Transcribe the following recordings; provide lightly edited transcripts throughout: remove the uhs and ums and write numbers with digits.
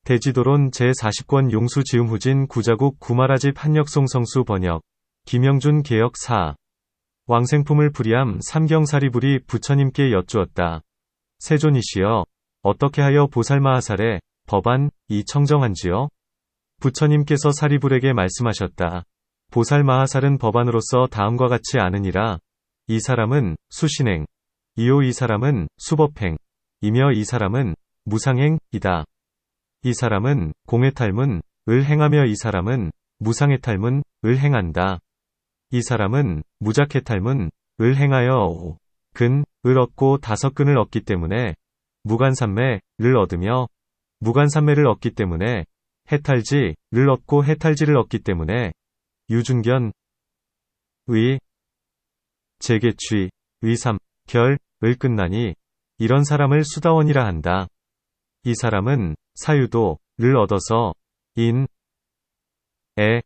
대지도론 제40권 용수지음후진 구자국 구마라지 판역송 성수 번역 김영준 개역 4. 왕생품을 불이함 삼경사리불이 부처님께 여쭈었다. 세존이시여, 어떻게 하여 보살마하살의 법안 이 청정한지요? 부처님께서 사리불에게 말씀하셨다. 보살마하살은 법안으로서 다음과 같이 아느니라. 이 사람은 수신행, 이요 이 사람은 수법행, 이며 이 사람은 무상행이다. 이 사람은 공해탈문, 을 행하며 이 사람은 무상해탈문, 을 행한다. 이 사람은 무작해탈문, 을 행하여 을 얻고 5근을 얻기 때문에 무간삼매를 얻으며 무간삼매를 얻기 때문에 해탈지를 얻고 해탈지를 얻기 때문에 유중견, 의, 재개취, 의삼, 결을 끝나니 이런 사람을 수다원이라 한다. 이 사람은 사유도를 얻어서 인, 에,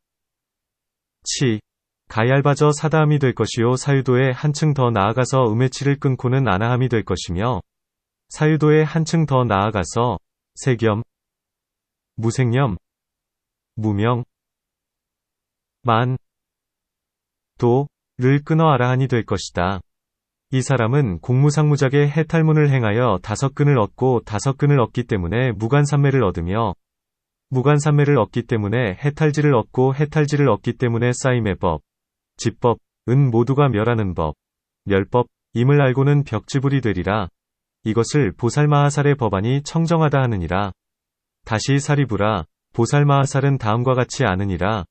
치, 가얇아져 사다함이 될 것이요 사유도에 한층 더 나아가서 음해치를 끊고는 아나함이 될 것이며 사유도에 한층 더 나아가서 세겸, 무생념, 무명, 만, 도를 끊어 아라한이 될 것이다. 이 사람은 공무상무작의 해탈문을 행하여 5근을 얻고 5근을 얻기 때문에 무간삼매를 얻으며 무간삼매를 얻기 때문에 해탈지를 얻고 해탈지를 얻기 때문에 싸임의 법, 지법, 은 모두가 멸하는 법, 멸법, 임을 알고는 벽지불이 되리라. 이것을 보살마하살의 법안이 청정하다 하느니라. 다시 사리불아, 보살마하살은 다음과 같이 아느니라.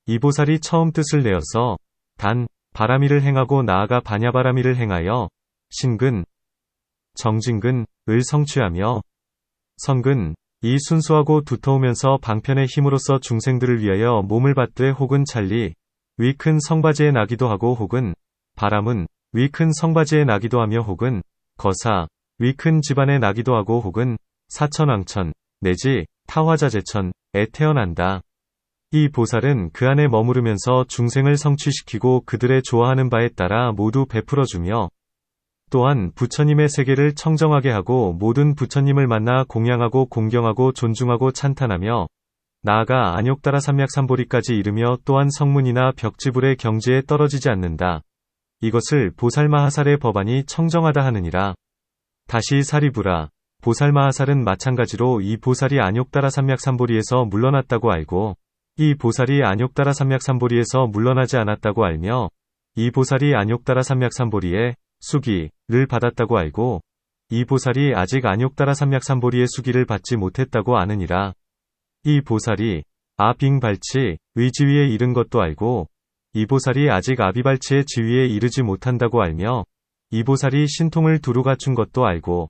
이 보살이 처음 뜻을 내어서 단, 바라미를 행하고 나아가 바냐바라미를 행하여 신근, 정진근, 을 성취하며 선근, 이 순수하고 두터우면서 방편의 힘으로써 중생들을 위하여 몸을 받되 혹은 찰리, 위 큰 성바지에 나기도 하고 혹은 바람은 위 큰 성바지에 나기도 하며 혹은 거사, 위 큰 집안에 나기도 하고 혹은 사천왕천, 내지 타화자재천에 태어난다. 이 보살은 그 안에 머무르면서 중생을 성취시키고 그들의 좋아하는 바에 따라 모두 베풀어주며 또한 부처님의 세계를 청정하게 하고 모든 부처님을 만나 공양하고 공경하고 존중하고 찬탄하며 나아가 안욕따라 삼약삼보리까지 이르며 또한 성문이나 벽지불의 경지에 떨어지지 않는다. 이것을 보살마하살의 법안이 청정하다 하느니라. 다시 사리불아, 보살마하살은 마찬가지로 이 보살이 안욕따라 삼약삼보리에서 물러났다고 알고 이 보살이 안욕따라 삼약삼보리에서 물러나지 않았다고 알며 이 보살이 안욕따라 삼약삼보리의 수기를 받았다고 알고 이 보살이 아직 안욕따라 삼약삼보리의 수기를 받지 못했다고 아느니라. 이 보살이 아빙발치의 지위에 이른 것도 알고 이 보살이 아직 아비발치의 지위에 이르지 못한다고 알며 이 보살이 신통을 두루 갖춘 것도 알고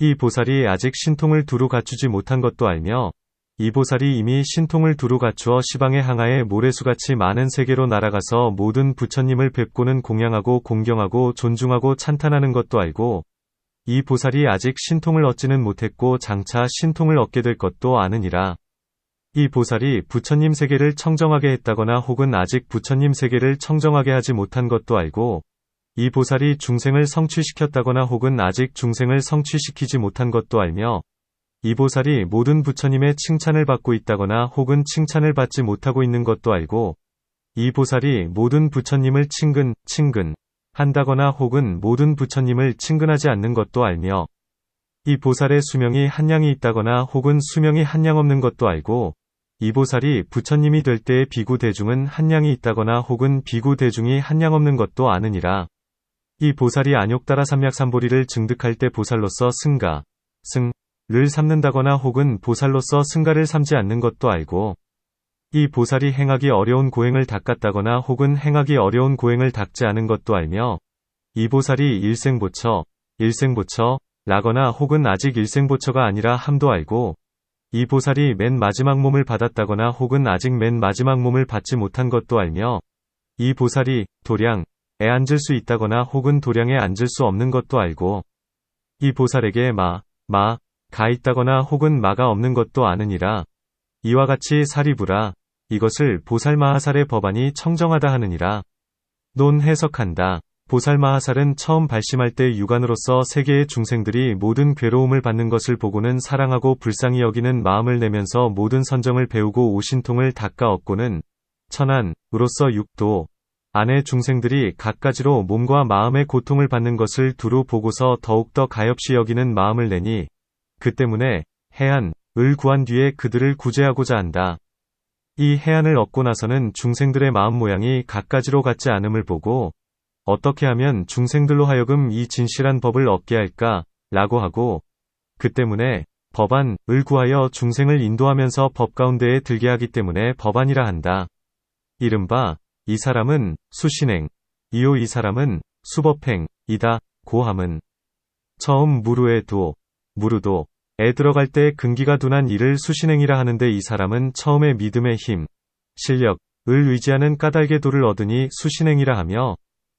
이 보살이 아직 신통을 두루 갖추지 못한 것도 알며 이 보살이 이미 신통을 두루 갖추어 시방의 항하에 모래수같이 많은 세계로 날아가서 모든 부처님을 뵙고는 공양하고 공경하고 존중하고 찬탄하는 것도 알고 이 보살이 아직 신통을 얻지는 못했고 장차 신통을 얻게 될 것도 아느니라. 이 보살이 부처님 세계를 청정하게 했다거나 혹은 아직 부처님 세계를 청정하게 하지 못한 것도 알고 이 보살이 중생을 성취시켰다거나 혹은 아직 중생을 성취시키지 못한 것도 알며 이 보살이 모든 부처님의 칭찬을 받고 있다거나 혹은 칭찬을 받지 못하고 있는 것도 알고 이 보살이 모든 부처님을 친근 한다거나 혹은 모든 부처님을 친근하지 않는 것도 알며 이 보살의 수명이 한량이 있다거나 혹은 수명이 한량 없는 것도 알고 이 보살이 부처님이 될 때의 비구 대중은 한량이 있다거나 혹은 비구 대중이 한량 없는 것도 아느니라. 이 보살이 안욕따라 삼약삼보리를 증득할 때 보살로서 승를 삼는다거나 혹은 보살로서 승가를 삼지 않는 것도 알고 이 보살이 행하기 어려운 고행을 닦았다거나 혹은 행하기 어려운 고행을 닦지 않은 것도 알며 이 보살이 일생보처라거나 혹은 아직 일생보처가 아니라 함도 알고 이 보살이 맨 마지막 몸을 받았다거나 혹은 아직 맨 마지막 몸을 받지 못한 것도 알며 이 보살이 도량에 앉을 수 있다거나 혹은 도량에 앉을 수 없는 것도 알고 이 보살에게 가 있다거나 혹은 마가 없는 것도 아느니라. 이와 같이 사리불아, 이것을 보살마하살의 법안이 청정하다 하느니라. 논 해석한다. 보살마하살은 처음 발심할 때 육안으로서 세계의 중생들이 모든 괴로움을 받는 것을 보고는 사랑하고 불쌍히 여기는 마음을 내면서 모든 선정을 배우고 오신통을 닦아 얻고는 천안으로서 육도 안의 중생들이 갖가지로 몸과 마음의 고통을 받는 것을 두루 보고서 더욱더 가엾이 여기는 마음을 내니 그 때문에 해안을 구한 뒤에 그들을 구제하고자 한다. 이 해안을 얻고 나서는 중생들의 마음 모양이 갖가지로 같지 않음을 보고 어떻게 하면 중생들로 하여금 이 진실한 법을 얻게 할까 라고 하고 그 때문에 법안을 구하여 중생을 인도하면서 법 가운데에 들게 하기 때문에 법안이라 한다. 이른바 이 사람은 수신행, 이요 이 사람은 수법행이다. 고함은 처음 무루에 들어갈 때 근기가 둔한 이를 수신행이라 하는데 이 사람은 처음에 믿음의 힘, 실력을 의지하는 까닭의 도를 얻으니 수신행이라 하며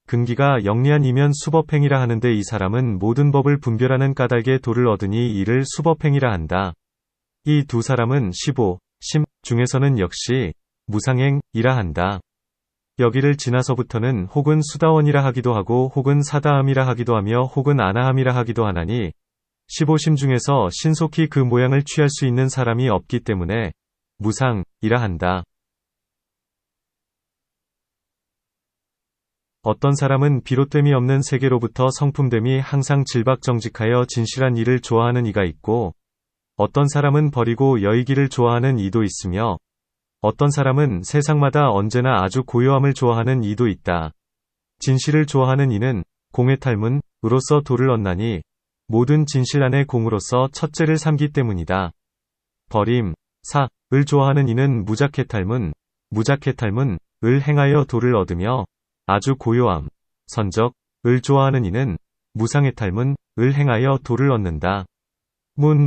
근기가 영리한 이면 수법행이라 하는데 이 사람은 모든 법을 분별하는 까닭의 도를 얻으니 이를 수법행이라 한다. 이 두 사람은 15심 중에서는 역시 무상행이라 한다. 여기를 지나서부터는 혹은 수다원이라 하기도 하고 혹은 사다함이라 하기도 하며 혹은 아나함이라 하기도 하나니 15심 중에서 신속히 그 모양을 취할 수 있는 사람이 없기 때문에 무상이라 한다. 어떤 사람은 비롯됨이 없는 세계로부터 성품됨이 항상 질박정직하여 진실한 일을 좋아하는 이가 있고 어떤 사람은 버리고 여의기를 좋아하는 이도 있으며 어떤 사람은 세상마다 언제나 아주 고요함을 좋아하는 이도 있다. 진실을 좋아하는 이는 공의 탈문으로서 도를 얻나니 모든 진실 안의 공으로서 첫째를 삼기 때문이다. 버림, 사을 좋아하는 이는 무작해 탈문을 행하여 도를 얻으며 아주 고요함, 선적을 좋아하는 이는 무상해 탈문을 행하여 도를 얻는다.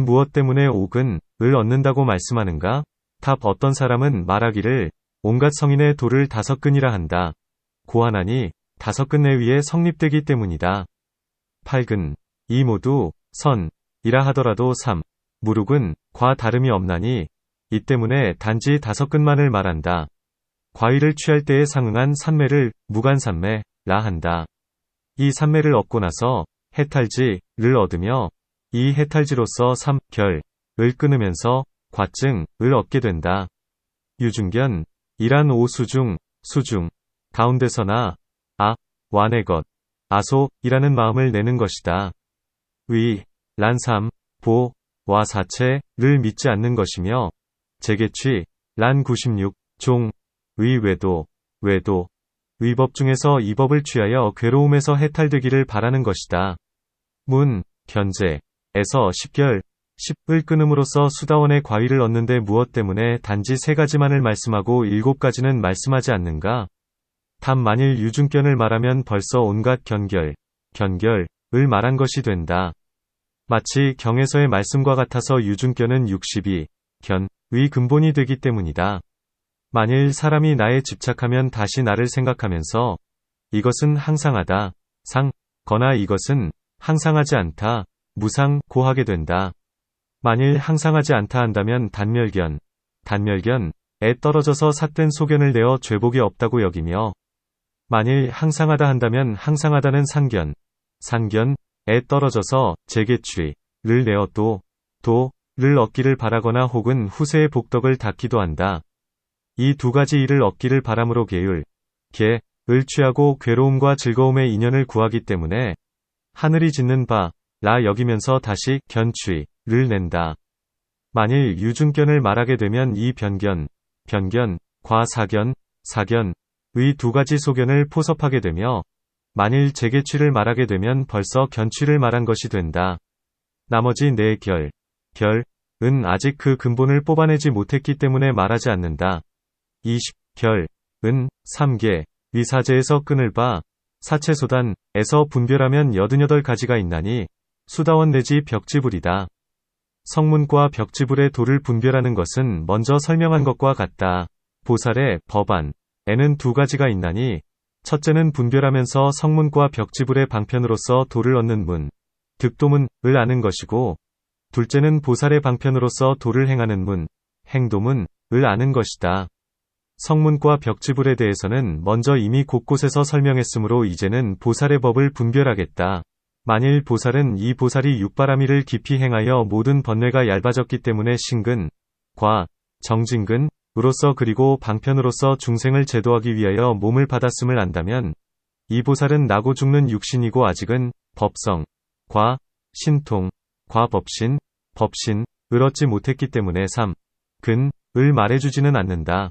무엇 때문에 옥은을 얻는다고 말씀하는가? 답 어떤 사람은 말하기를 온갖 성인의 도를 5근이라 한다. 고하나니 5근 내위에 성립되기 때문이다. 8근 이 모두 선이라 하더라도 3무룩은 과 다름이 없나니 이 때문에 단지 5근만을 말한다. 과위를 취할 때에 상응한 산매를 무간산매라 한다. 이 산매를 얻고 나서 해탈지를 얻으며 이 해탈지로서 3결을 끊으면서 과증을 얻게 된다. 유중견 이란 오수중 가운데서나 완의 것 아소이라는 마음을 내는 것이다. 란 와 사체를 믿지 않는 것이며 재개취 란 96종 외도 위법 중에서 이 법을 취하여 괴로움에서 해탈되기를 바라는 것이다. 견제에서 10을 끊음으로써 수다원의 과위를 얻는데 무엇 때문에 단지 3가지만을 말씀하고 7가지는 말씀하지 않는가? 답 만일 유중견을 말하면 벌써 온갖 견결을 말한 것이 된다. 마치 경에서의 말씀과 같아서 유중견은 62견의 근본이 되기 때문이다. 만일 사람이 나에 집착하면 다시 나를 생각하면서 이것은 항상하다, 거나 이것은 항상하지 않다, 무상고하게 된다. 만일 항상하지 않다 한다면 단멸견에 떨어져서 삿된 소견을 내어 죄복이 없다고 여기며 만일 항상하다 한다면 항상하다는 상견에 떨어져서 재개취를 내어 도를 얻기를 바라거나 혹은 후세의 복덕을 닦기도 한다. 이 2가지 일을 얻기를 바람으로 계율을 취하고 괴로움과 즐거움의 인연을 구하기 때문에 하늘이 짓는 바라 여기면서 다시 견취를 낸다. 만일 유중견을 말하게 되면 이 변견과 사견의 2가지 소견을 포섭하게 되며 만일 재개취를 말하게 되면 벌써 견취를 말한 것이 된다. 나머지 4결은 아직 그 근본을 뽑아내지 못했기 때문에 말하지 않는다. 20결은 3개 위사제에서 끊을 바 사체소단에서 분별하면 88가지가 있나니 수다원 내지 벽지불이다. 성문과 벽지불의 도를 분별하는 것은 먼저 설명한 것과 같다. 보살의 법안에는 2가지가 있나니 첫째는 분별하면서 성문과 벽지불의 방편으로서 도를 얻는 득도문을 아는 것이고 둘째는 보살의 방편으로서 도를 행하는 행도문을 아는 것이다. 성문과 벽지불에 대해서는 먼저 이미 곳곳에서 설명했으므로 이제는 보살의 법을 분별하겠다. 만일 보살은 이 보살이 육바라밀을 깊이 행하여 모든 번뇌가 얇아졌기 때문에 신근, 과, 정진근, 으로서 그리고 방편으로서 중생을 제도하기 위하여 몸을 받았음을 안다면 이 보살은 나고 죽는 육신이고 아직은 법성, 과, 신통, 과 법신, 을 얻지 못했기 때문에 을 말해주지는 않는다.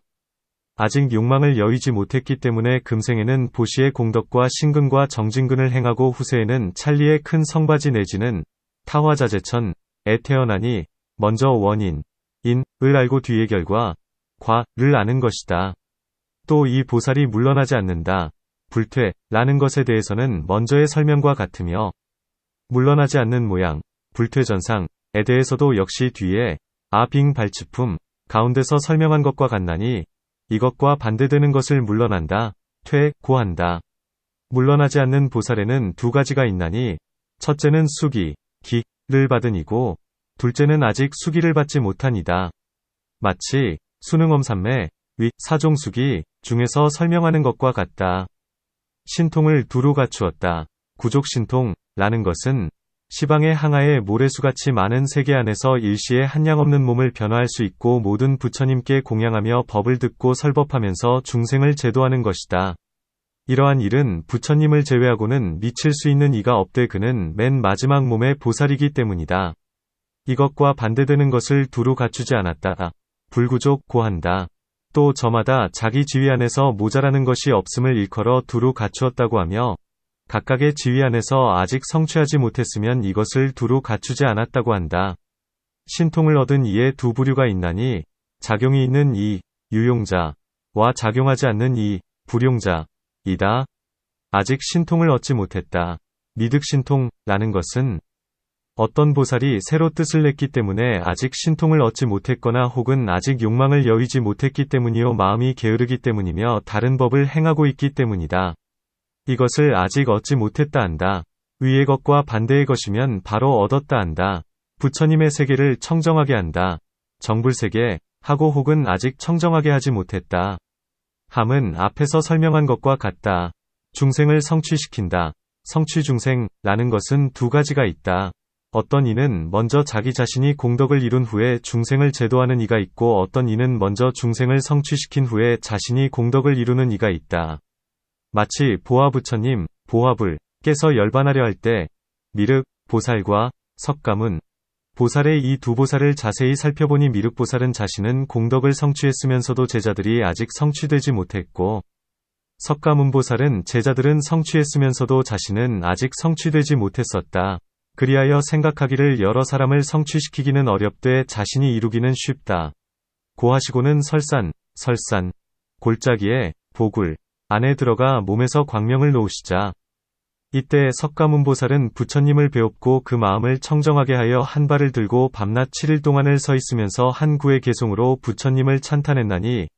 아직 욕망을 여의지 못했기 때문에 금생에는 보시의 공덕과 신근과 정진근을 행하고 후세에는 찰리의 큰 성바지 내지는 타화자재천에 태어나니 먼저 원인, 을 알고 뒤의 결과, 를 아는 것이다. 또 이 보살이 물러나지 않는다. 불퇴라는 것에 대해서는 먼저의 설명과 같으며 물러나지 않는 모양, 불퇴전상에 대해서도 역시 뒤에 아빙 발치품 가운데서 설명한 것과 같나니 이것과 반대되는 것을 물러난다, 고한다. 물러나지 않는 보살에는 두 가지가 있나니 첫째는 수기, 를 받은 이고 둘째는 아직 수기를 받지 못한 이다. 마치 수능엄삼매, 사종수기 중에서 설명하는 것과 같다. 신통을 두루 갖추었다. 구족신통라는 것은 시방의 항아에 모래수같이 많은 세계 안에서 일시에 한량없는 몸을 변화할 수 있고 모든 부처님께 공양하며 법을 듣고 설법하면서 중생을 제도하는 것이다. 이러한 일은 부처님을 제외하고는 미칠 수 있는 이가 없되 그는 맨 마지막 몸의 보살이기 때문이다. 이것과 반대되는 것을 두루 갖추지 않았다. 불구족 고한다. 또 저마다 자기 지위 안에서 모자라는 것이 없음을 일컬어 두루 갖추었다고 하며 각각의 지위 안에서 아직 성취하지 못했으면 이것을 두루 갖추지 않았다고 한다. 신통을 얻은 이에 두 부류가 있나니 작용이 있는 이 유용자와 작용하지 않는 이 불용자이다. 아직 신통을 얻지 못했다. 미득신통라는 것은 어떤 보살이 새로 뜻을 냈기 때문에 아직 신통을 얻지 못했거나 혹은 아직 욕망을 여의지 못했기 때문이요 마음이 게으르기 때문이며 다른 법을 행하고 있기 때문이다. 이것을 아직 얻지 못했다 한다. 위의 것과 반대의 것이면 바로 얻었다 한다. 부처님의 세계를 청정하게 한다. 정불세계 하고 혹은 아직 청정하게 하지 못했다. 함은 앞에서 설명한 것과 같다. 중생을 성취시킨다. 성취중생라는 것은 두 가지가 있다. 어떤 이는 먼저 자기 자신이 공덕을 이룬 후에 중생을 제도하는 이가 있고 어떤 이는 먼저 중생을 성취시킨 후에 자신이 공덕을 이루는 이가 있다. 마치 보화부처님, 보화불께서 열반하려 할 때 미륵 보살과 석가문 보살의 이 두 보살을 자세히 살펴보니 미륵 보살은 자신은 공덕을 성취했으면서도 제자들이 아직 성취되지 못했고 석가문 보살은 제자들은 성취했으면서도 자신은 아직 성취되지 못했었다. 그리하여 생각하기를 여러 사람을 성취시키기는 어렵되 자신이 이루기는 쉽다. 고하시고는 설산, 골짜기에 보굴 안에 들어가 몸에서 광명을 놓으시자. 이때 석가문보살은 부처님을 배웁고 그 마음을 청정하게 하여 한 발을 들고 밤낮 7일 동안을 서 있으면서 한 구의 개송으로 부처님을 찬탄했나니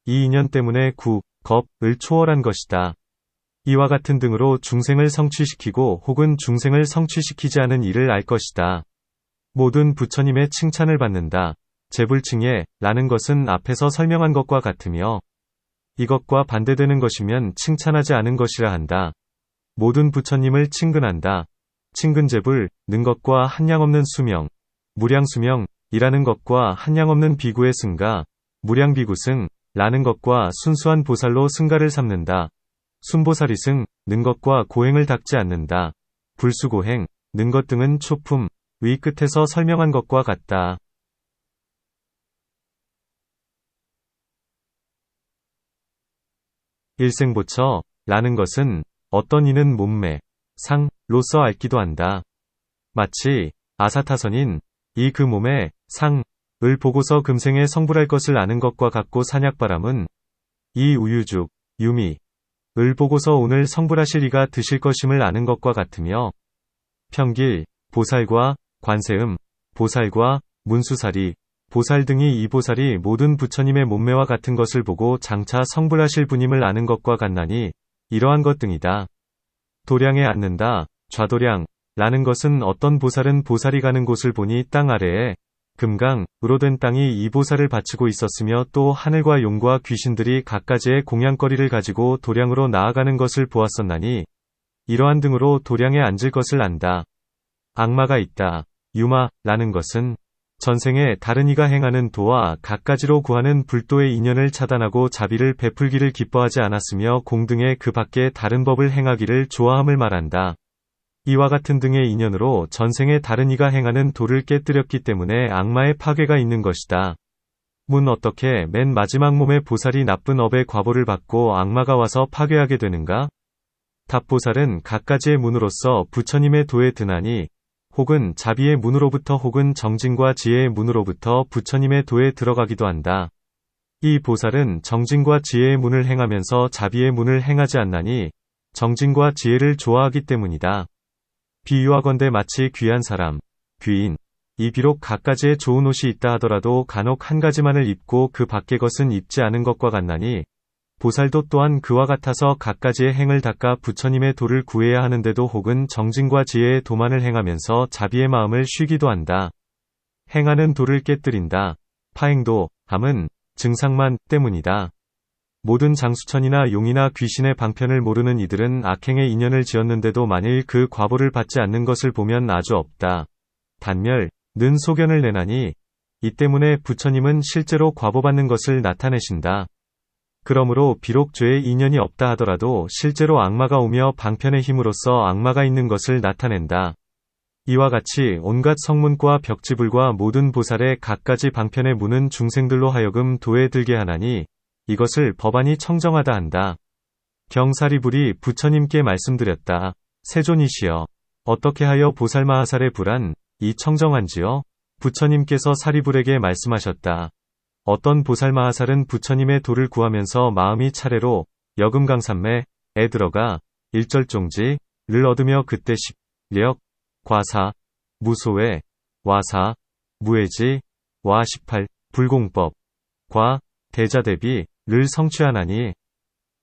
이 인연 때문에 을 초월한 것이다. 이와 같은 등으로 중생을 성취시키고 혹은 중생을 성취시키지 않은 이를 알 것이다. 모든 부처님의 칭찬을 받는다. 재불칭예 라는 것은 앞에서 설명한 것과 같으며 이것과 반대되는 것이면 칭찬하지 않은 것이라 한다. 모든 부처님을 친근한다. 친근재불, 는 것과 한량없는 수명, 무량수명이라는 것과 한량없는 비구의 승가, 무량비구승, 라는 것과 순수한 보살로 승가를 삼는다. 순보살이승, 는 것과 고행을 닦지 않는다. 불수고행, 는 것 등은 초품, 위 끝에서 설명한 것과 같다. 일생보처, 라는 것은 어떤 이는 몸매, 상로서 앓기도 한다. 마치 아사타선인 이 그 몸의 상을 보고서 금생에 성불할 것을 아는 것과 같고 산약바람은 이 우유죽, 유미, 을 보고서 오늘 성불하실 이가 드실 것임을 아는 것과 같으며 평길, 보살과 관세음, 보살과 문수사리, 보살 등이 이 보살이 모든 부처님의 몸매와 같은 것을 보고 장차 성불하실 분임을 아는 것과 같나니 이러한 것 등이다. 도량에 앉는다. 좌도량 라는 것은 어떤 보살은 보살이 가는 곳을 보니 땅 아래에 금강으로 된 땅이 이 보살을 바치고 있었으며 또 하늘과 용과 귀신들이 갖가지의 공양거리를 가지고 도량으로 나아가는 것을 보았었나니 이러한 등으로 도량에 앉을 것을 안다. 악마가 있다. 유마라는 것은 전생에 다른 이가 행하는 도와 갖가지로 구하는 불도의 인연을 차단하고 자비를 베풀기를 기뻐하지 않았으며 공등의 그 밖에 다른 법을 행하기를 좋아함을 말한다. 이와 같은 등의 인연으로 전생에 다른 이가 행하는 도를 깨뜨렸기 때문에 악마의 파괴가 있는 것이다. 문 어떻게 맨 마지막 몸의 보살이 나쁜 업의 과보를 받고 악마가 와서 파괴하게 되는가? 답보살은 갖가지의 문으로서 부처님의 도에 드나니 혹은 자비의 문으로부터 혹은 정진과 지혜의 문으로부터 부처님의 도에 들어가기도 한다. 이 보살은 정진과 지혜의 문을 행하면서 자비의 문을 행하지 않나니 정진과 지혜를 좋아하기 때문이다. 비유하건대 마치 귀한 사람, 귀인, 이 비록 갖가지의 좋은 옷이 있다 하더라도 간혹 한 가지만을 입고 그 밖의 것은 입지 않은 것과 같나니 보살도 또한 그와 같아서 갖가지의 행을 닦아 부처님의 도를 구해야 하는데도 혹은 정진과 지혜의 도만을 행하면서 자비의 마음을 쉬기도 한다. 행하는 도를 깨뜨린다. 파행도, 함은 증상만 때문이다. 모든 장수천이나 용이나 귀신의 방편을 모르는 이들은 악행의 인연을 지었는데도 만일 그 과보를 받지 않는 것을 보면 아주 없다. 단멸, 는 소견을 내나니 이 때문에 부처님은 실제로 과보받는 것을 나타내신다. 그러므로 비록 죄의 인연이 없다 하더라도 실제로 악마가 오며 방편의 힘으로써 악마가 있는 것을 나타낸다. 이와 같이 온갖 성문과 벽지불과 모든 보살의 갖가지 방편의 문은 중생들로 하여금 도에 들게 하나니 이것을 법안이 청정하다 한다. 경사리불이 부처님께 말씀드렸다. 세존이시여, 어떻게 하여 보살마하살의 불안, 이 청정한지요? 부처님께서 사리불에게 말씀하셨다. 어떤 보살마하살은 부처님의 도를 구하면서 마음이 차례로 여금강산매에 들어가 일절종지를 얻으며 그때 십력, 과사, 무소회, 와사, 무해지, 와 18, 불공법, 과, 대자대비를 성취하나니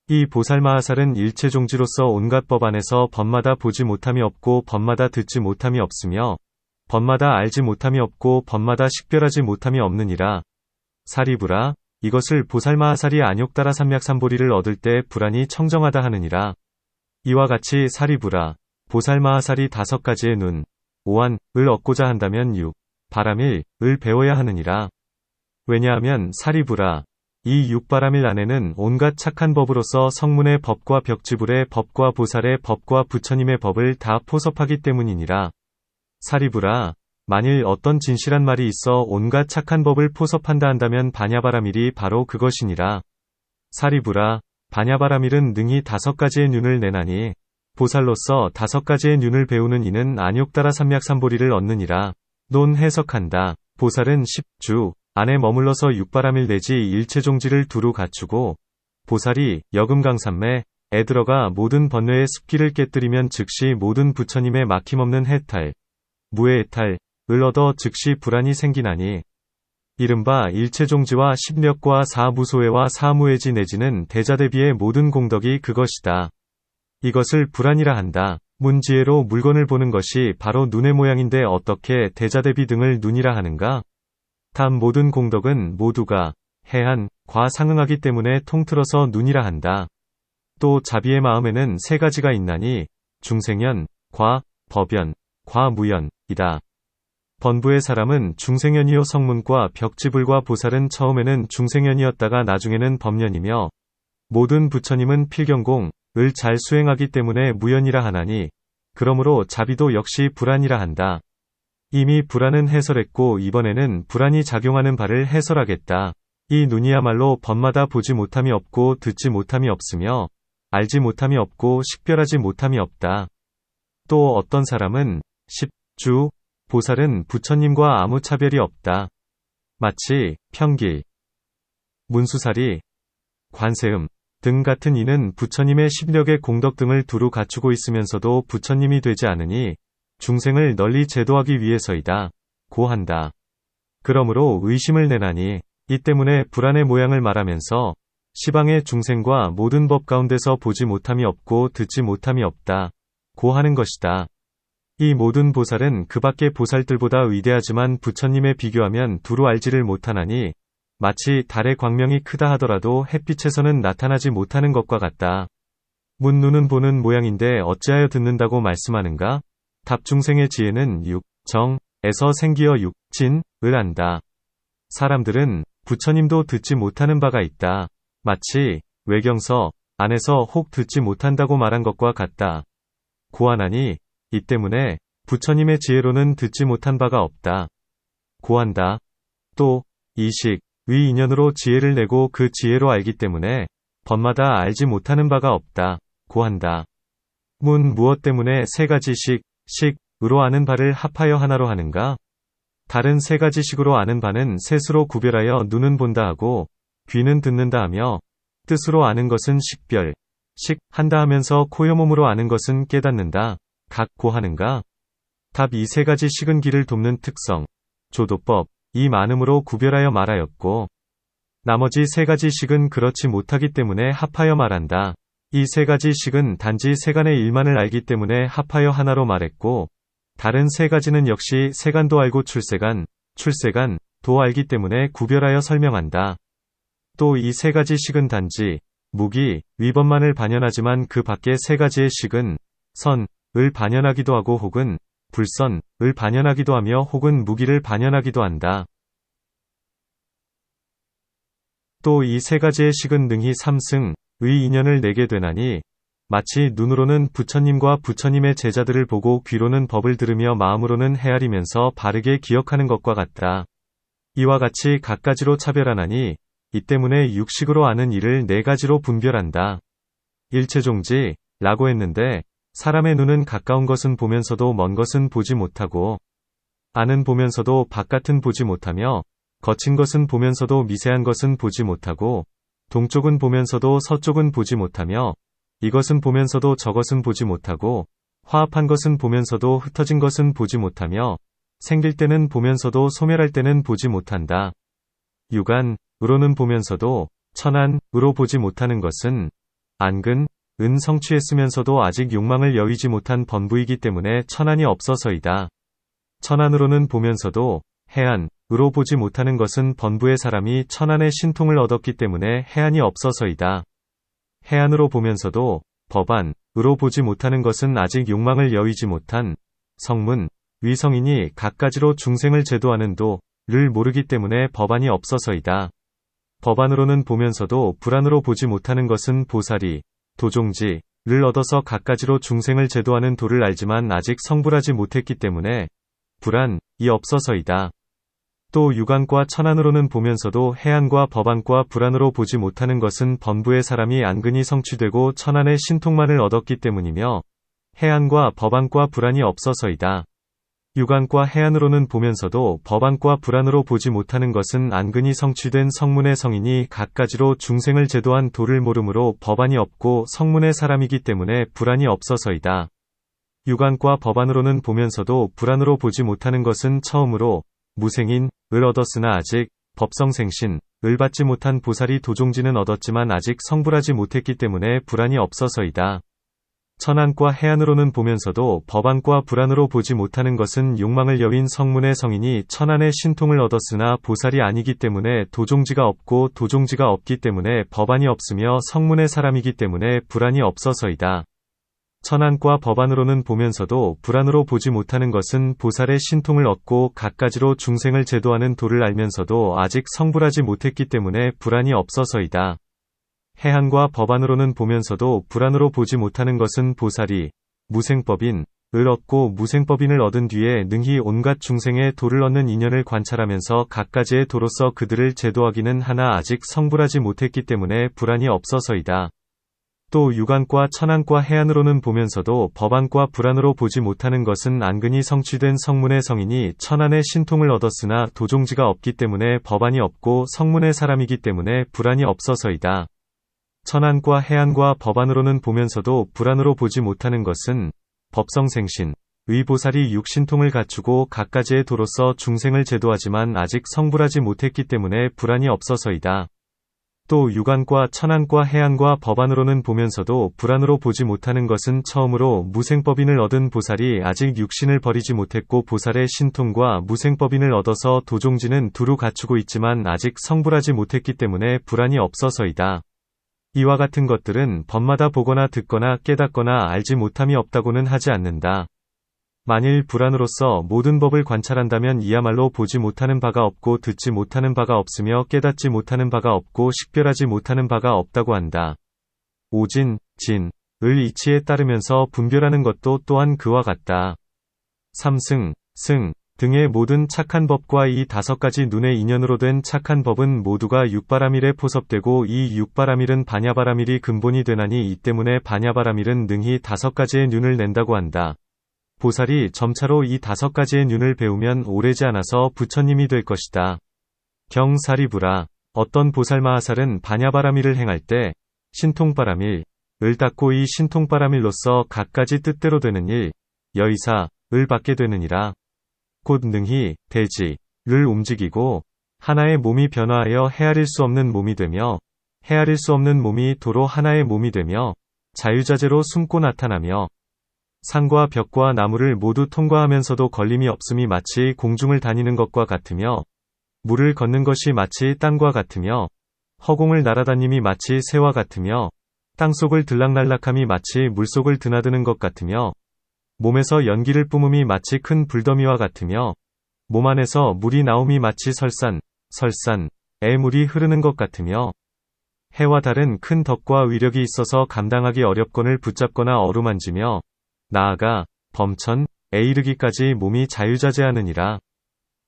이 보살마하살은 일체종지로서 온갖 법 안에서 법마다 보지 못함이 없고 법마다 듣지 못함이 없으며 법마다 알지 못함이 없고 법마다 식별하지 못함이 없느니라. 사리불아, 이것을 보살마하살이 안욕따라 삼맥삼보리를 얻을 때 불안이 청정하다 하느니라. 이와 같이 사리불아, 보살마하살이 5가지의 눈, 오한을 얻고자 한다면 바람일을 배워야 하느니라. 왜냐하면 사리불아, 이 바람일 안에는 온갖 착한 법으로서 성문의 법과 벽지불의 법과 보살의 법과 부처님의 법을 다 포섭하기 때문이니라. 사리불아, 만일 어떤 진실한 말이 있어 온갖 착한 법을 포섭한다 한다면 반야바라밀이 바로 그것이니라. 사리불아, 반야바라밀은 능히 5가지의 눈을 내나니 보살로서 5가지의 눈을 배우는 이는 안욕따라 삼맥삼보리를 얻느니라. 논 해석한다. 보살은 10주 안에 머물러서 육바라밀 내지 일체종지를 두루 갖추고 보살이 여금강산매에 들어가 모든 번뇌의 습기를 깨뜨리면 즉시 모든 부처님의 막힘없는 해탈, 무해해탈을 얻어 즉시 불안이 생기나니 이른바 일체종지와 십력과 사무소회와 사무해지 내지는 대자대비의 모든 공덕이 그것이다. 이것을 불안이라 한다. 문지혜로 물건을 보는 것이 바로 눈의 모양인데 어떻게 대자대비 등을 눈이라 하는가? 다음 모든 공덕은 모두가 해한, 과 상응하기 때문에 통틀어서 눈이라 한다. 또 자비의 마음에는 3가지가 있나니 중생연, 과, 법연, 과 무연이다. 번부의 사람은 중생연이요 성문과 벽지불과 보살은 처음에는 중생연이었다가 나중에는 법연이며 모든 부처님은 필경공을 잘 수행하기 때문에 무연이라 하나니 그러므로 자비도 역시 불안이라 한다. 이미 불안은 해설했고 이번에는 불안이 작용하는 바를 해설하겠다. 이 눈이야말로 법마다 보지 못함이 없고 듣지 못함이 없으며 알지 못함이 없고 식별하지 못함이 없다. 또 어떤 사람은 10주 보살은 부처님과 아무 차별이 없다. 마치 평길, 문수사리, 관세음 등 같은 이는 부처님의 십력의 공덕 등을 두루 갖추고 있으면서도 부처님이 되지 않으니 중생을 널리 제도하기 위해서이다. 고 한다. 그러므로 의심을 내나니 이 때문에 불안의 모양을 말하면서 시방의 중생과 모든 법 가운데서 보지 못함이 없고 듣지 못함이 없다. 고 하는 것이다. 이 모든 보살은 그 밖의 보살들보다 위대하지만 부처님에 비교하면 두루 알지를 못하나니 마치 달의 광명이 크다 하더라도 햇빛에서는 나타나지 못하는 것과 같다. 문 눈은 보는 모양인데 어찌하여 듣는다고 말씀하는가? 답 중생의 지혜는 육, 정, 에서 생기어 육, 진, 을 안다. 사람들은 부처님도 듣지 못하는 바가 있다. 마치 외경서 안에서 혹 듣지 못한다고 말한 것과 같다. 고하나니 이 때문에 부처님의 지혜로는 듣지 못한 바가 없다. 고한다. 또 이식, 위 인연으로 지혜를 내고 그 지혜로 알기 때문에 법마다 알지 못하는 바가 없다. 고한다. 문 무엇 때문에 세 가지 식으로 아는 바를 합하여 하나로 하는가? 다른 세 가지 식으로 아는 바는 셋으로 구별하여 눈은 본다 하고 귀는 듣는다 하며 뜻으로 아는 것은 식별, 한다 하면서 코요 몸으로 아는 것은 깨닫는다. 각고 하는가? 답 이 세 가지 식은 기를 돕는 특성, 조도법, 이 많음으로 구별하여 말하였고 나머지 세 가지 식은 그렇지 못하기 때문에 합하여 말한다. 이 세 가지 식은 단지 세간의 일만을 알기 때문에 합하여 하나로 말했고 다른 세 가지는 역시 세간도 알고 출세간도 알기 때문에 구별하여 설명한다. 또 이 세 가지 식은 단지 무기, 위법만을 반연하지만 그 밖의 세 가지의 식은 선을 반연하기도 하고 혹은 불선을 반연하기도 하며 혹은 무기를 반연하기도 한다. 또 이 세 가지의 식은 능히 삼승의 인연을 내게 되나니 마치 눈으로는 부처님과 부처님의 제자들을 보고 귀로는 법을 들으며 마음으로는 헤아리면서 바르게 기억하는 것과 같다. 이와 같이 각가지로 차별하나니 이 때문에 육식으로 아는 일을 네 가지로 분별한다. 일체종지라고 했는데 사람의 눈은 가까운 것은 보면서도 먼 것은 보지 못하고 안은 보면서도 바깥은 보지 못하며 거친 것은 보면서도 미세한 것은 보지 못하고 동쪽은 보면서도 서쪽은 보지 못하며 이것은 보면서도 저것은 보지 못하고 화합한 것은 보면서도 흩어진 것은 보지 못하며 생길 때는 보면서도 소멸할 때는 보지 못한다. 육안으로는 보면서도 천안으로 보지 못하는 것은 안근, 은 성취했으면서도 아직 욕망을 여의지 못한 번부이기 때문에 천안이 없어서이다. 천안으로는 보면서도 해안으로 보지 못하는 것은 번부의 사람이 천안의 신통을 얻었기 때문에 해안이 없어서이다. 해안으로 보면서도 법안으로 보지 못하는 것은 아직 욕망을 여의지 못한 성문, 위성인이 각가지로 중생을 제도하는 도를 모르기 때문에 법안이 없어서이다. 법안으로는 보면서도 불안으로 보지 못하는 것은 보살이 도종지를 얻어서 각가지로 중생을 제도하는 도를 알지만 아직 성불하지 못했기 때문에 불안이 없어서이다. 또 육안과 천안으로는 보면서도 해안과 법안과 불안으로 보지 못하는 것은 번부의 사람이 안근이 성취되고 천안의 신통만을 얻었기 때문이며 해안과 법안과 불안이 없어서이다. 육안과 해안으로는 보면서도 법안과 불안으로 보지 못하는 것은 안근이 성취된 성문의 성인이 각가지로 중생을 제도한 도를 모르므로 법안이 없고 성문의 사람이기 때문에 불안이 없어서이다. 육안과 법안으로는 보면서도 불안으로 보지 못하는 것은 처음으로 무생인을 얻었으나 아직 법성생신을 받지 못한 보살이 도종지는 얻었지만 아직 성불하지 못했기 때문에 불안이 없어서이다. 천안과 해안으로는 보면서도 법안과 불안으로 보지 못하는 것은 욕망을 여윈 성문의 성인이 천안의 신통을 얻었으나 보살이 아니기 때문에 도종지가 없고 도종지가 없기 때문에 법안이 없으며 성문의 사람이기 때문에 불안이 없어서이다. 천안과 법안으로는 보면서도 불안으로 보지 못하는 것은 보살의 신통을 얻고 각가지로 중생을 제도하는 도를 알면서도 아직 성불하지 못했기 때문에 불안이 없어서이다. 해안과 법안으로는 보면서도 불안으로 보지 못하는 것은 보살이 무생법인을 얻고 무생법인을 얻은 뒤에 능히 온갖 중생의 도를 얻는 인연을 관찰하면서 각가지의 도로서 그들을 제도하기는 하나 아직 성불하지 못했기 때문에 불안이 없어서이다. 또 육안과 천안과 해안으로는 보면서도 법안과 불안으로 보지 못하는 것은 안근이 성취된 성문의 성인이 천안의 신통을 얻었으나 도종지가 없기 때문에 법안이 없고 성문의 사람이기 때문에 불안이 없어서이다. 천안과 해안과 법안으로는 보면서도 불안으로 보지 못하는 것은 법성생신, 의보살이 육신통을 갖추고 각가지의 도로서 중생을 제도하지만 아직 성불하지 못했기 때문에 불안이 없어서이다. 또 유관과 천안과 해안과 법안으로는 보면서도 불안으로 보지 못하는 것은 처음으로 무생법인을 얻은 보살이 아직 육신을 버리지 못했고 보살의 신통과 무생법인을 얻어서 도종지는 두루 갖추고 있지만 아직 성불하지 못했기 때문에 불안이 없어서이다. 이와 같은 것들은 법마다 보거나 듣거나 깨닫거나 알지 못함이 없다고는 하지 않는다. 만일 불안으로서 모든 법을 관찰한다면 이야말로 보지 못하는 바가 없고 듣지 못하는 바가 없으며 깨닫지 못하는 바가 없고 식별하지 못하는 바가 없다고 한다. 오진, 진, 을 이치에 따르면서 분별하는 것도 또한 그와 같다. 삼승, 승 등의 모든 착한 법과 이 5가지 눈의 인연으로 된 착한 법은 모두가 육바라밀에 포섭되고 이 육바라밀은 반야바라밀이 근본이 되나니 이 때문에 반야바라밀은 능히 5가지의 눈을 낸다고 한다. 보살이 점차로 이 5가지의 눈을 배우면 오래지 않아서 부처님이 될 것이다. 경사리부라. 어떤 보살마하살은 반야바라밀을 행할 때 신통바라밀, 을 닦고 이 신통바라밀로서 갖가지 뜻대로 되는 일, 여의사, 을 받게 되느니라. 곧 능히, 대지, 를 움직이고 하나의 몸이 변화하여 헤아릴 수 없는 몸이 되며 헤아릴 수 없는 몸이 도로 하나의 몸이 되며 자유자재로 숨고 나타나며 산과 벽과 나무를 모두 통과하면서도 걸림이 없음이 마치 공중을 다니는 것과 같으며 물을 걷는 것이 마치 땅과 같으며 허공을 날아다님이 마치 새와 같으며 땅속을 들락날락함이 마치 물속을 드나드는 것 같으며 몸에서 연기를 뿜음이 마치 큰 불더미와 같으며 몸 안에서 물이 나옴이 마치 설산에 물이 흐르는 것 같으며 해와 달은 큰 덕과 위력이 있어서 감당하기 어렵거늘 붙잡거나 어루만지며 나아가 범천에 이르기까지 몸이 자유자재하느니라.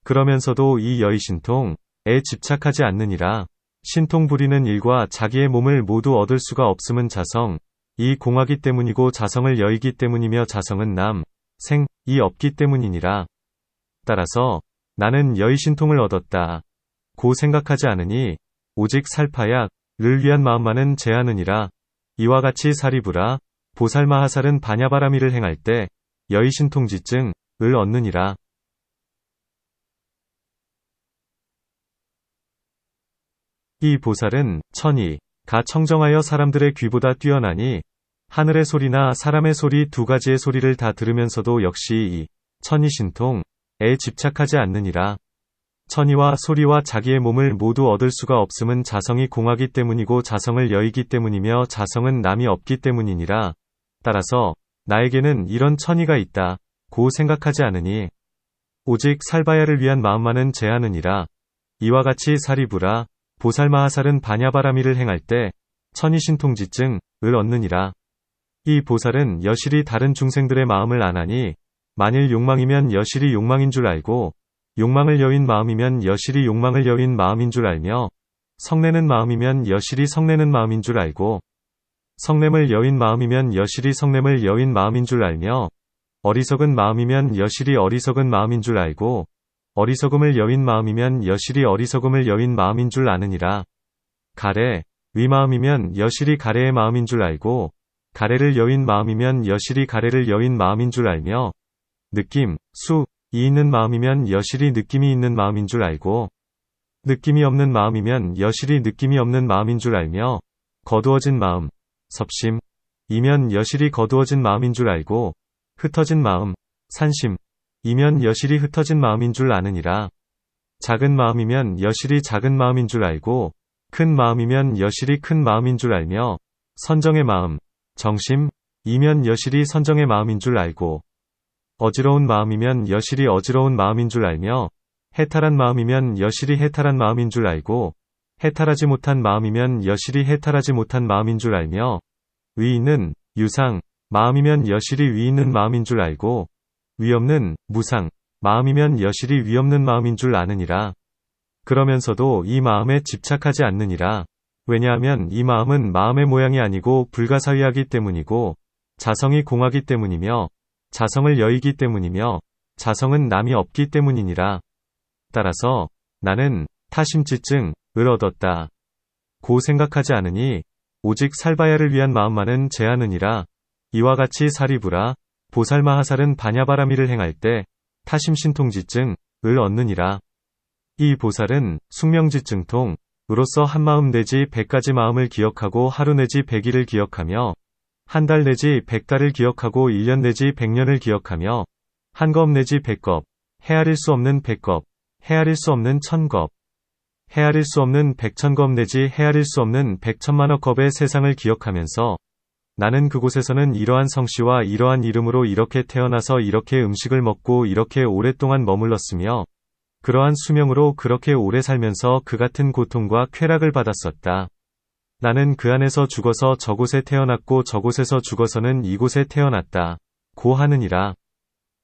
그러면서도 이 여의신통에 집착하지 않느니라. 신통 부리는 일과 자기의 몸을 모두 얻을 수가 없음은 자성, 이 공하기 때문이고 자성을 여의기 때문이며 자성은 남, 생이 없기 때문이니라. 따라서 나는 여의신통을 얻었다. 고 생각하지 않으니 오직 살파약을 위한 마음만은 제하느니라. 이와 같이 사리부라. 보살마하살은 반야바라밀을 행할 때 여의신통지증을 얻느니라. 이 보살은 천이 가 청정하여 사람들의 귀보다 뛰어나니 하늘의 소리나 사람의 소리 2가지의 소리를 다 들으면서도 역시 이 천이 신통에 집착하지 않느니라. 천이와 소리와 자기의 몸을 모두 얻을 수가 없음은 자성이 공하기 때문이고 자성을 여의기 때문이며 자성은 남이 없기 때문이니라. 따라서 나에게는 이런 천이가 있다 고 생각하지 않으니 오직 살바야를 위한 마음만은 제하느니라. 이와 같이 사리부라. 보살마하살은 반야바라밀을 행할 때 천이신통지증을 얻느니라. 이 보살은 여실히 다른 중생들의 마음을 아나니 만일 욕망이면 여실히 욕망인 줄 알고 욕망을 여윈 마음이면 여실히 욕망을 여윈 마음인 줄 알며 성내는 마음이면 여실히 성내는 마음인 줄 알고 성냄을 여윈 마음이면 여실히 성냄을 여윈 마음인 줄 알며 어리석은 마음이면 여실히 어리석은 마음인 줄 알고 어리석음을 여윈 마음이면 여실히 어리석음을 여윈 마음인 줄 아느니라. 가래, 위마음이면 여실히 가래의 마음인 줄 알고 가래를 여윈 마음이면 여실히 가래를 여윈 마음인 줄 알며 느낌, 수, 이 있는 마음이면 여실히 느낌이 있는 마음인 줄 알고 느낌이 없는 마음이면 여실히 느낌이 없는 마음인 줄 알며 거두어진 마음, 섭심, 이면 여실히 거두어진 마음인 줄 알고 흩어진 마음, 산심, 이면 여실히 흩어진 마음인 줄 아느니라. 작은 마음이면 여실히 작은 마음인 줄 알고 큰 마음이면 여실히 큰 마음인 줄 알며 선정의 마음, 정심, 이면 여실히 선정의 마음인 줄 알고 어지러운 마음이면 여실히 어지러운 마음인 줄 알며 해탈한 마음이면 여실히 해탈한 마음인 줄 알고 해탈하지 못한 마음이면 여실히 해탈하지 못한 마음인 줄 알며 위 있는 유상, 마음이면 여실히 위 있는 마음인 줄 알고 위 없는 무상, 마음이면 여실히 위 없는 마음인 줄 아느니라. 그러면서도 이 마음에 집착하지 않느니라. 왜냐하면 이 마음은 마음의 모양이 아니고 불가사의하기 때문이고 자성이 공하기 때문이며 자성을 여의기 때문이며 자성은 남이 없기 때문이니라. 따라서 나는 타심지증을 얻었다 고 생각하지 않으니 오직 살바야를 위한 마음만은 제하느니라. 이와 같이 사리부라. 보살마하살은 반야바라밀을 행할 때 타심신통지증을 얻느니라. 이 보살은 숙명지증통, 으로써 한마음 내지 100가지 마음을 기억하고 하루 내지 100일을 기억하며 한 달 내지 100달을 기억하고 1년 내지 100년을 기억하며 한 겁 내지 100겁, 헤아릴 수 없는 100겁, 헤아릴 수 없는 1000겁, 헤아릴 수 없는 100,000겁 내지 헤아릴 수 없는 100,000만억 겁의 세상을 기억하면서 나는 그곳에서는 이러한 성씨와 이러한 이름으로 이렇게 태어나서 이렇게 음식을 먹고 이렇게 오랫동안 머물렀으며 그러한 수명으로 그렇게 오래 살면서 그 같은 고통과 쾌락을 받았었다. 나는 그 안에서 죽어서 저곳에 태어났고 저곳에서 죽어서는 이곳에 태어났다. 고 하느니라.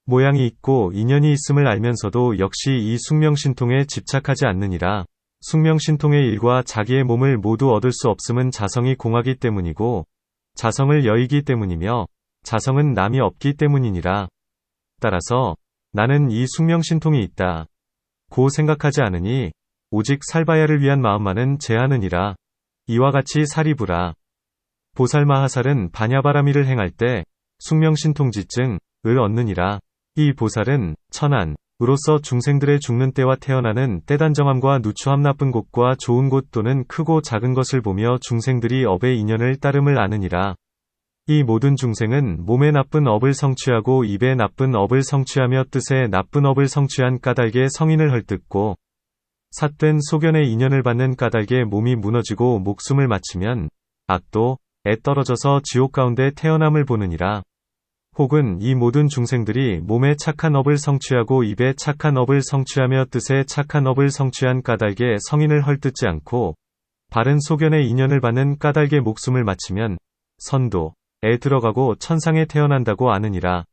모양이 있고 인연이 있음을 알면서도 역시 이 숙명신통에 집착하지 않느니라. 숙명신통의 일과 자기의 몸을 모두 얻을 수 없음은 자성이 공하기 때문이고 자성을 여의기 때문이며 자성은 남이 없기 때문이니라. 따라서 나는 이 숙명신통이 있다. 고 생각하지 않으니 오직 살바야를 위한 마음만은 제하느니라. 이와 같이 사리부라. 보살마하살은 반야바라미를 행할 때 숙명신통지증을 얻느니라. 이 보살은 천안, 으로서 중생들의 죽는 때와 태어나는 때단정함과 누추함 나쁜 곳과 좋은 곳 또는 크고 작은 것을 보며 중생들이 업의 인연을 따름을 아느니라. 이 모든 중생은 몸에 나쁜 업을 성취하고 입에 나쁜 업을 성취하며 뜻에 나쁜 업을 성취한 까닭에 성인을 헐뜯고 삿된 소견의 인연을 받는 까닭에 몸이 무너지고 목숨을 마치면 악도에 떨어져서 지옥 가운데 태어남을 보느니라. 혹은 이 모든 중생들이 몸에 착한 업을 성취하고 입에 착한 업을 성취하며 뜻에 착한 업을 성취한 까닭에 성인을 헐뜯지 않고 바른 소견의 인연을 받는 까닭에 목숨을 마치면 선도에 들어가고 천상에 태어난다고 아느니라.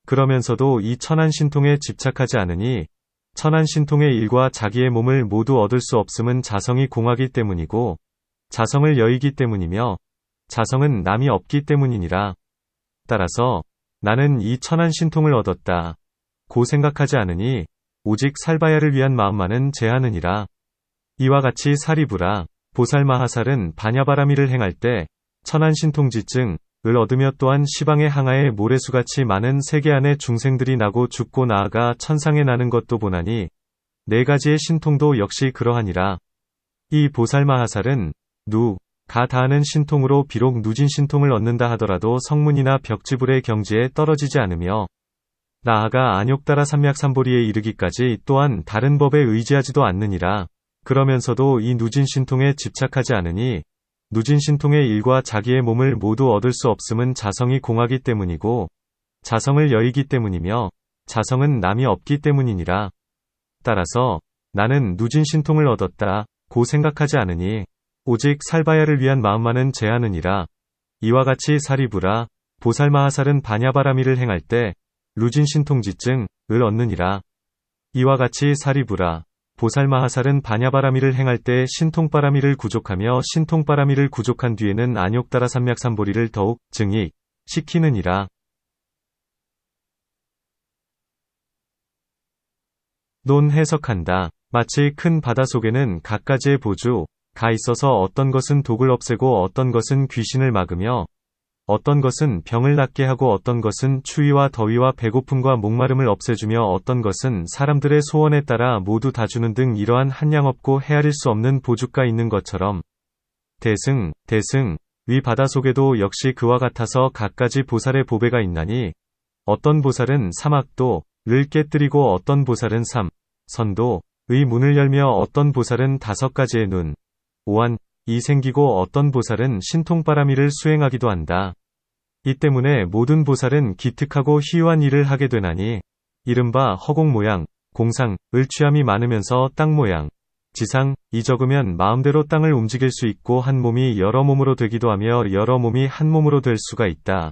그러면서도 이 천안신통에 집착하지 않으니 천안신통의 일과 자기의 몸을 모두 얻을 수 없음은 자성이 공하기 때문이고 자성을 여의기 때문이며 자성은 남이 없기 때문이니라. 따라서 나는 이 천안신통을 얻었다. 고 생각하지 않으니 오직 살바야를 위한 마음만은 제하느니라. 이와 같이 사리부라. 보살마하살은 반야바라미를 행할 때 천안신통지증을 얻으며 또한 시방의 항아에 모래수같이 많은 세계 안에 중생들이 나고 죽고 나아가 천상에 나는 것도 보나니 네 가지의 신통도 역시 그러하니라. 이 보살마하살은 가 다하는 신통으로 비록 누진 신통을 얻는다 하더라도 성문이나 벽지불의 경지에 떨어지지 않으며 나아가 안욕따라 삼맥삼보리에 이르기까지 또한 다른 법에 의지하지도 않느니라. 그러면서도 이 누진 신통에 집착하지 않으니 누진 신통의 일과 자기의 몸을 모두 얻을 수 없음은 자성이 공하기 때문이고 자성을 여의기 때문이며 자성은 남이 없기 때문이니라. 따라서 나는 누진 신통을 얻었다. 고 생각하지 않으니 오직 살바야를 위한 마음만은 제하느니라. 이와 같이 사리부라. 보살마하살은 반야바라미를 행할 때 루진신통지증을 얻느니라. 이와 같이 사리부라. 보살마하살은 반야바라미를 행할 때 신통바라미를 구족하며 신통바라미를 구족한 뒤에는 안욕따라 삼맥삼보리를 더욱 증익시키느니라. 논 해석한다. 마치 큰 바다 속에는 갖가지의 보주 가 있어서 어떤 것은 독을 없애고 어떤 것은 귀신을 막으며 어떤 것은 병을 낫게 하고 어떤 것은 추위와 더위와 배고픔과 목마름을 없애주며 어떤 것은 사람들의 소원에 따라 모두 다 주는 등 이러한 한량없고 헤아릴 수 없는 보주가 있는 것처럼 대승 위 바다 속에도 역시 그와 같아서 갖가지 보살의 보배가 있나니 어떤 보살은 삼악도를 깨뜨리고 어떤 보살은 선도의 문을 열며 어떤 보살은 5가지의 눈 오한이 생기고 어떤 보살은 신통바라미를 수행하기도 한다. 이 때문에 모든 보살은 기특하고 희유한 일을 하게 되나니 이른바 허공 모양, 공상을 취함이 많으면서 땅 모양, 지상이 적으면 마음대로 땅을 움직일 수 있고 한 몸이 여러 몸으로 되기도 하며 여러 몸이 한 몸으로 될 수가 있다.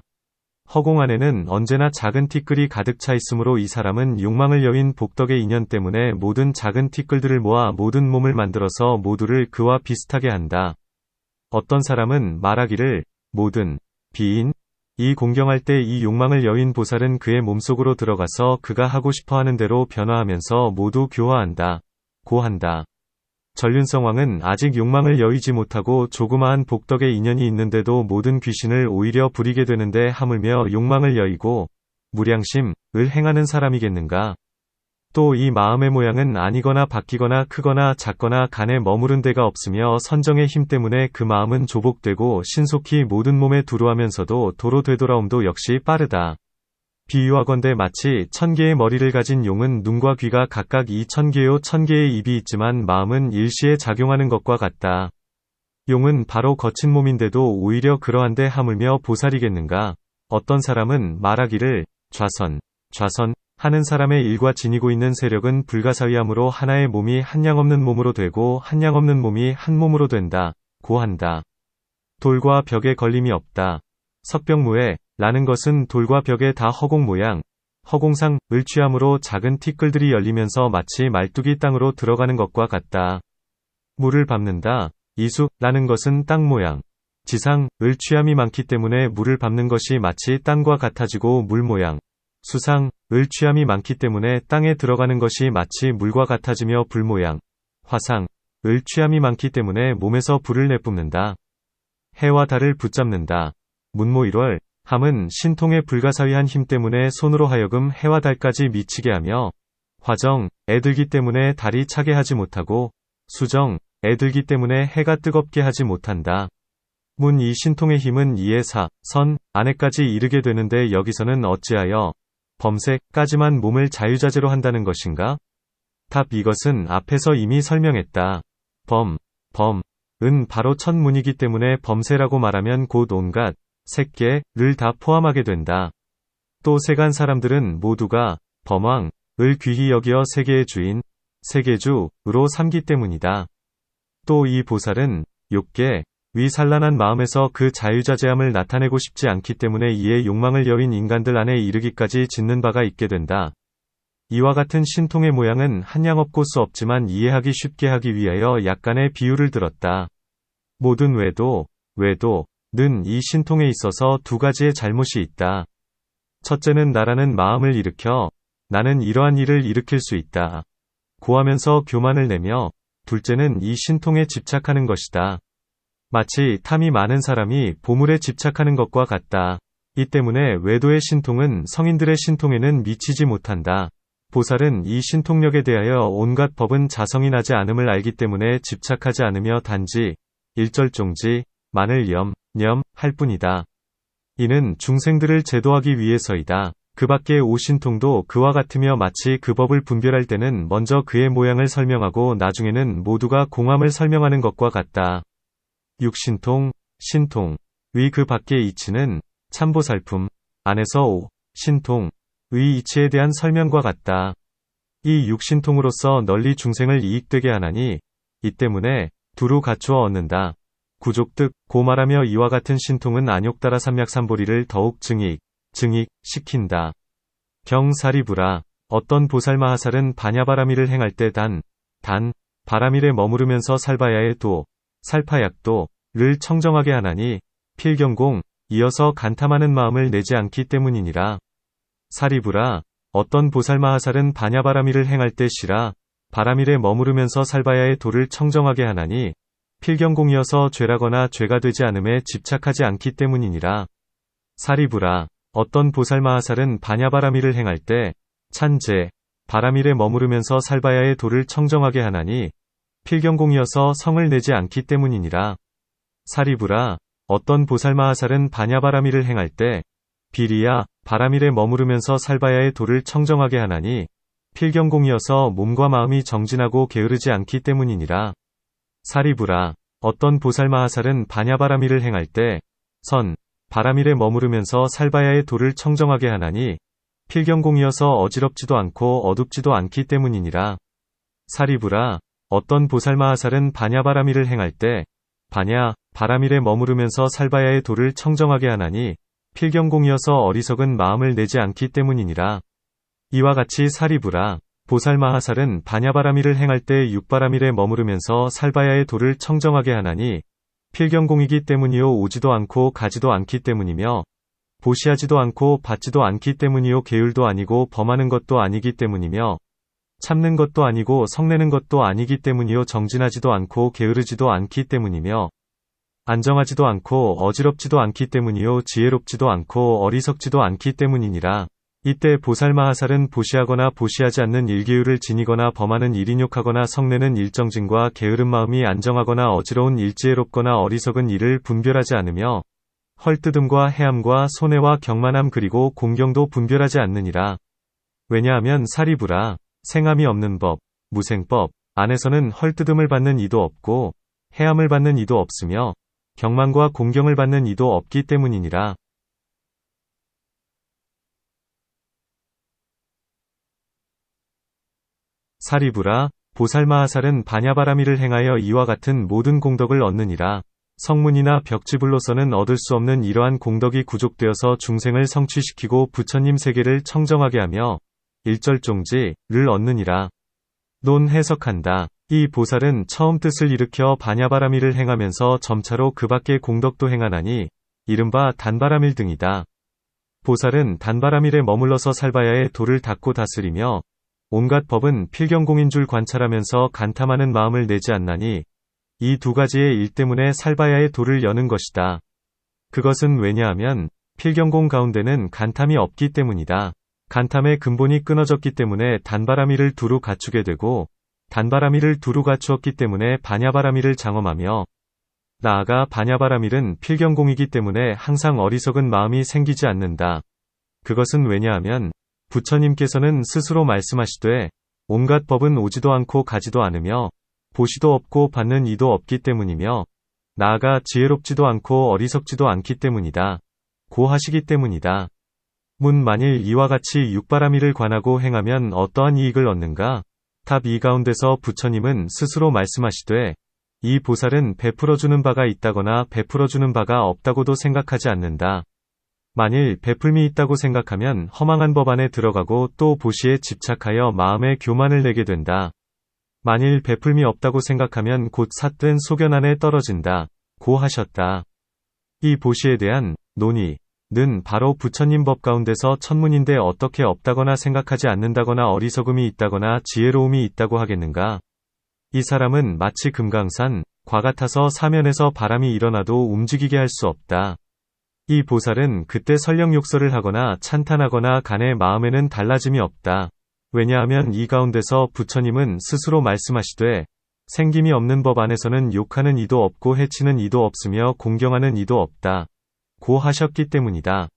허공 안에는 언제나 작은 티끌이 가득 차 있으므로 이 사람은 욕망을 여인 복덕의 인연 때문에 모든 작은 티끌들을 모아 모든 몸을 만들어서 모두를 그와 비슷하게 한다. 어떤 사람은 말하기를 모든 비인 이 공경할 때 이 욕망을 여인 보살은 그의 몸속으로 들어가서 그가 하고 싶어하는 대로 변화하면서 모두 교화한다. 고한다. 전륜성왕은 아직 욕망을 여의지 못하고 조그마한 복덕의 인연이 있는데도 모든 귀신을 오히려 부리게 되는데 하물며 욕망을 여의고 무량심을 행하는 사람이겠는가. 또 이 마음의 모양은 아니거나 바뀌거나 크거나 작거나 간에 머무른 데가 없으며 선정의 힘 때문에 그 마음은 조복되고 신속히 모든 몸에 두루하면서도 도로 되돌아옴도 역시 빠르다. 비유하건대 마치 1000개의 머리를 가진 용은 눈과 귀가 각각 2000개요 1000개의 입이 있지만 마음은 일시에 작용하는 것과 같다. 용은 바로 거친 몸인데도 오히려 그러한데 하물며 보살이겠는가? 어떤 사람은 말하기를 좌선 하는 사람의 일과 지니고 있는 세력은 불가사의하므로 하나의 몸이 한량없는 몸으로 되고 한량없는 몸이 한 몸으로 된다. 고 한다. 돌과 벽에 걸림이 없다. 석병무에 라는 것은 돌과 벽에 다 허공 모양, 허공상을 취함으로 작은 티끌들이 열리면서 마치 말뚝이 땅으로 들어가는 것과 같다. 물을 밟는다. 이수라는 것은 땅 모양, 지상을 취함이 많기 때문에 물을 밟는 것이 마치 땅과 같아지고 물 모양, 수상을 취함이 많기 때문에 땅에 들어가는 것이 마치 물과 같아지며 불 모양, 화상을 취함이 많기 때문에 몸에서 불을 내뿜는다. 해와 달을 붙잡는다. 문모 1월 함은 신통의 불가사의한 힘 때문에 손으로 하여금 해와 달까지 미치게 하며 화정에 들기 때문에 달이 차게 하지 못하고 수정에 들기 때문에 해가 뜨겁게 하지 못한다. 문 이 신통의 힘은 이에 선 안에까지 이르게 되는데 여기서는 어찌하여 범세까지만 몸을 자유자재로 한다는 것인가? 답 이것은 앞에서 이미 설명했다. 범은 바로 첫문이기 때문에 범세라고 말하면 곧 온갖 색계를 다 포함하게 된다. 또 세간 사람들은 모두가 범왕을 귀히 여기어 세계의 주인, 세계주로 삼기 때문이다. 또 이 보살은 욕계, 위 산란한 마음에서 그 자유자재함을 나타내고 싶지 않기 때문에 이에 욕망을 여인 인간들 안에 이르기까지 짓는 바가 있게 된다. 이와 같은 신통의 모양은 한량없고 수 없지만 이해하기 쉽게 하기 위하여 약간의 비유를 들었다. 모든 외도는 이 신통에 있어서 두 가지의 잘못이 있다. 첫째는 나라는 마음을 일으켜 나는 이러한 일을 일으킬 수 있다. 고하면서 교만을 내며 둘째는 이 신통에 집착하는 것이다. 마치 탐이 많은 사람이 보물에 집착하는 것과 같다. 이 때문에 외도의 신통은 성인들의 신통에는 미치지 못한다. 보살은 이 신통력에 대하여 온갖 법은 자성이 나지 않음을 알기 때문에 집착하지 않으며 단지 일절종지만을 할 뿐이다. 이는 중생들을 제도하기 위해서이다. 그 밖의 오신통도 그와 같으며 마치 그 법을 분별할 때는 먼저 그의 모양을 설명하고 나중에는 모두가 공함을 설명하는 것과 같다. 육신통, 신통, 의 그 밖의 이치는 참보살품 안에서 신통의 이치에 대한 설명과 같다. 이 육신통으로서 널리 중생을 이익되게 하나니 이 때문에 두루 갖추어 얻는다. 구족득 고 말하며 이와 같은 신통은 안욕따라 삼약삼보리를 더욱 증익시킨다. 경사리부라 어떤 보살마하살은 반야바라미를 행할 때 단 바라밀에 머무르면서 살바야의 살파약도를 청정하게 하나니 필경공 이어서 간탐하는 마음을 내지 않기 때문이니라. 사리부라 어떤 보살마하살은 반야바라밀을 행할 때 시라 바라밀에 머무르면서 살바야의 도를 청정하게 하나니 필경공이어서 죄라거나 죄가 되지 않음에 집착하지 않기 때문이니라. 사리부라 어떤 보살마하살은 반야바라밀을 행할 때 찬제 바라밀에 머무르면서 살바야의 도를 청정하게 하나니 필경공이어서 성을 내지 않기 때문이니라. 사리부라 어떤 보살마하살은 반야바라밀을 행할 때 비리야 바라밀에 머무르면서 살바야의 도를 청정하게 하나니 필경공이어서 몸과 마음이 정진하고 게으르지 않기 때문이니라. 사리부라 어떤 보살마하살은 반야바라밀을 행할 때 바라밀에 머무르면서 살바야의 도를 청정하게 하나니 필경공이어서 어지럽지도 않고 어둡지도 않기 때문이니라. 사리부라 어떤 보살마하살은 반야바라밀을 행할 때 바라밀에 머무르면서 살바야의 도를 청정하게 하나니 필경공이어서 어리석은 마음을 내지 않기 때문이니라. 이와 같이 사리부라 보살마하살은 반야바라밀을 행할 때 육바라밀에 머무르면서 살바야의 도를 청정하게 하나니 필경공이기 때문이요 오지도 않고 가지도 않기 때문이며 보시하지도 않고 받지도 않기 때문이요 게을도 아니고 범하는 것도 아니기 때문이며 참는 것도 아니고 성내는 것도 아니기 때문이요 정진하지도 않고 게으르지도 않기 때문이며 안정하지도 않고 어지럽지도 않기 때문이요 지혜롭지도 않고 어리석지도 않기 때문이니라. 이때 보살마하살은 보시하거나 보시하지 않는 일계율을 지니거나 범하는 일인욕하거나 성내는 일정진과 게으른 마음이 안정하거나 어지러운 일지혜롭거나 어리석은 일을 분별하지 않으며 헐뜯음과 해함과 손해와 경만함 그리고 공경도 분별하지 않느니라. 왜냐하면 사리부라 생함이 없는 법, 무생법 안에서는 헐뜯음을 받는 이도 없고 해함을 받는 이도 없으며 경만과 공경을 받는 이도 없기 때문이니라. 사리부라 보살마하살은 반야바라미를 행하여 이와 같은 모든 공덕을 얻느니라. 성문이나 벽지불로서는 얻을 수 없는 이러한 공덕이 구족되어서 중생을 성취시키고 부처님 세계를 청정하게 하며 일절종지를 얻느니라. 논 해석한다. 이 보살은 처음 뜻을 일으켜 반야바라미를 행하면서 점차로 그 밖의 공덕도 행하나니 이른바 단바라밀 등이다. 보살은 단바라밀에 머물러서 살바야의 도를 닦고 다스리며 온갖 법은 필경공인 줄 관찰하면서 간탐하는 마음을 내지 않나니 이 두 가지의 일 때문에 살바야의 도를 여는 것이다. 그것은 왜냐하면 필경공 가운데는 간탐이 없기 때문이다. 간탐의 근본이 끊어졌기 때문에 단바라밀을 두루 갖추게 되고 단바라밀을 두루 갖추었기 때문에 반야바라밀을 장엄하며 나아가 반야바라밀은 필경공이기 때문에 항상 어리석은 마음이 생기지 않는다. 그것은 왜냐하면 부처님께서는 스스로 말씀하시되 온갖 법은 오지도 않고 가지도 않으며 보시도 없고 받는 이도 없기 때문이며 나아가 지혜롭지도 않고 어리석지도 않기 때문이다. 고 하시기 때문이다. 문 만일 이와 같이 육바라밀을 관하고 행하면 어떠한 이익을 얻는가? 답 이 가운데서 부처님은 스스로 말씀하시되 이 보살은 베풀어주는 바가 있다거나 베풀어주는 바가 없다고도 생각하지 않는다. 만일 베풀미 있다고 생각하면 허망한 법 안에 들어가고 또 보시에 집착하여 마음의 교만을 내게 된다. 만일 베풀미 없다고 생각하면 곧 삿된 소견 안에 떨어진다. 고 하셨다. 이 보시에 대한 논의는 바로 부처님 법 가운데서 천문인데 어떻게 없다거나 생각하지 않는다거나 어리석음이 있다거나 지혜로움이 있다고 하겠는가? 이 사람은 마치 금강산, 과 같아서 사면에서 바람이 일어나도 움직이게 할 수 없다. 이 보살은 그때 설령 욕설을 하거나 찬탄하거나 간에 마음에는 달라짐이 없다. 왜냐하면 이 가운데서 부처님은 스스로 말씀하시되 생김이 없는 법 안에서는 욕하는 이도 없고 해치는 이도 없으며 공경하는 이도 없다. 고 하셨기 때문이다.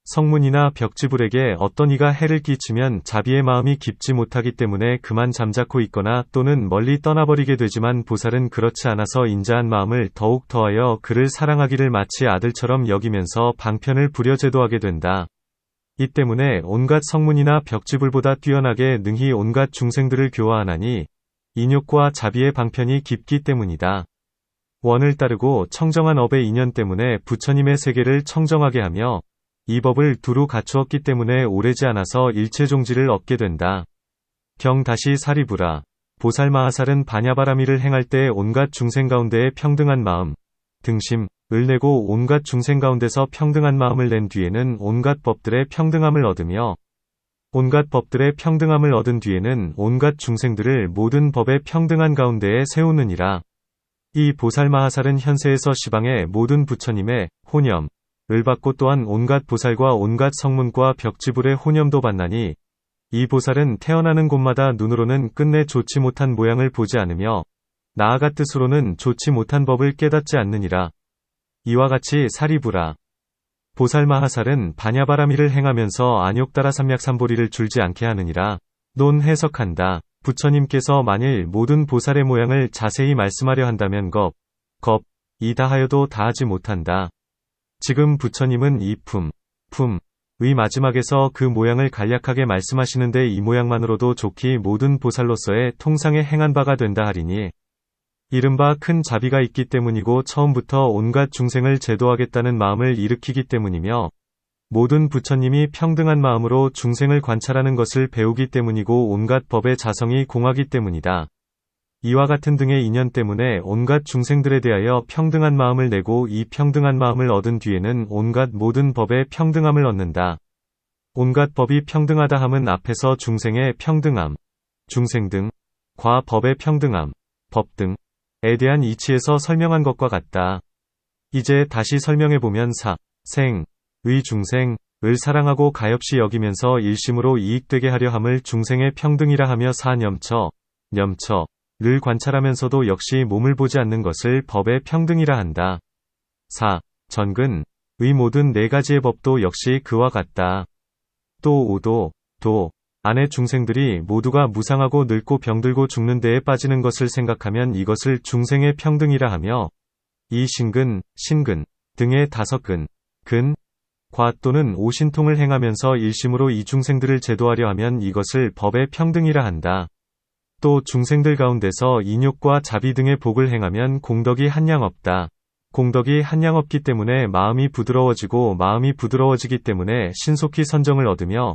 성문이나 벽지불에게 어떤 이가 해를 끼치면 자비의 마음이 깊지 못하기 때문에 그만 잠자코 있거나 또는 멀리 떠나버리게 되지만 보살은 그렇지 않아서 인자한 마음을 더욱 더하여 그를 사랑하기를 마치 아들처럼 여기면서 방편을 부려 제도하게 된다. 이 때문에 온갖 성문이나 벽지불보다 뛰어나게 능히 온갖 중생들을 교화하나니 인욕과 자비의 방편이 깊기 때문이다. 원을 따르고 청정한 업의 인연 때문에 부처님의 세계를 청정하게 하며 이 법을 두루 갖추었기 때문에 오래지 않아서 일체종지를 얻게 된다. 경 다시 사리부라. 보살마하살은 반야바라밀을 행할 때 온갖 중생 가운데에 평등한 마음, 등심을 내고 온갖 중생 가운데서 평등한 마음을 낸 뒤에는 온갖 법들의 평등함을 얻으며 온갖 법들의 평등함을 얻은 뒤에는 온갖 중생들을 모든 법의 평등한 가운데에 세우느니라. 이 보살마하살은 현세에서 시방의 모든 부처님의 호념, 을 받고 또한 온갖 보살과 온갖 성문과 벽지불의 호념도 받나니 이 보살은 태어나는 곳마다 눈으로는 끝내 좋지 못한 모양을 보지 않으며 나아가 뜻으로는 좋지 못한 법을 깨닫지 않느니라. 이와 같이 사리부라. 보살마하살은 반야바라밀을 행하면서 안욕따라 삼약삼보리를 줄지 않게 하느니라. 논 해석한다. 부처님께서 만일 모든 보살의 모양을 자세히 말씀하려 한다면 이 다하여도 다하지 못한다. 지금 부처님은 이 품의 마지막에서 그 모양을 간략하게 말씀하시는데 이 모양만으로도 좋기 모든 보살로서의 통상에 행한 바가 된다 하리니 이른바 큰 자비가 있기 때문이고 처음부터 온갖 중생을 제도하겠다는 마음을 일으키기 때문이며 모든 부처님이 평등한 마음으로 중생을 관찰하는 것을 배우기 때문이고 온갖 법의 자성이 공하기 때문이다. 이와 같은 등의 인연 때문에 온갖 중생들에 대하여 평등한 마음을 내고 이 평등한 마음을 얻은 뒤에는 온갖 모든 법의 평등함을 얻는다. 온갖 법이 평등하다 함은 앞에서 중생의 평등함, 중생 등, 과 법의 평등함, 법 등에 대한 이치에서 설명한 것과 같다. 이제 다시 설명해보면 의 중생, 을 사랑하고 가엾이 여기면서 일심으로 이익되게 하려 함을 중생의 평등이라 하며 4. 를 관찰하면서도 역시 몸을 보지 않는 것을 법의 평등이라 한다. 4. 전근, 의 모든 네 가지의 법도 역시 그와 같다. 또 5도, 안의 중생들이 모두가 무상하고 늙고 병들고 죽는 데에 빠지는 것을 생각하면 이것을 중생의 평등이라 하며, 이 신근, 등의 5근, 과 또는 오신통을 행하면서 일심으로 이 중생들을 제도하려 하면 이것을 법의 평등이라 한다. 또 중생들 가운데서 인욕과 자비 등의 복을 행하면 공덕이 한량 없다. 공덕이 한량 없기 때문에 마음이 부드러워지고 마음이 부드러워지기 때문에 신속히 선정을 얻으며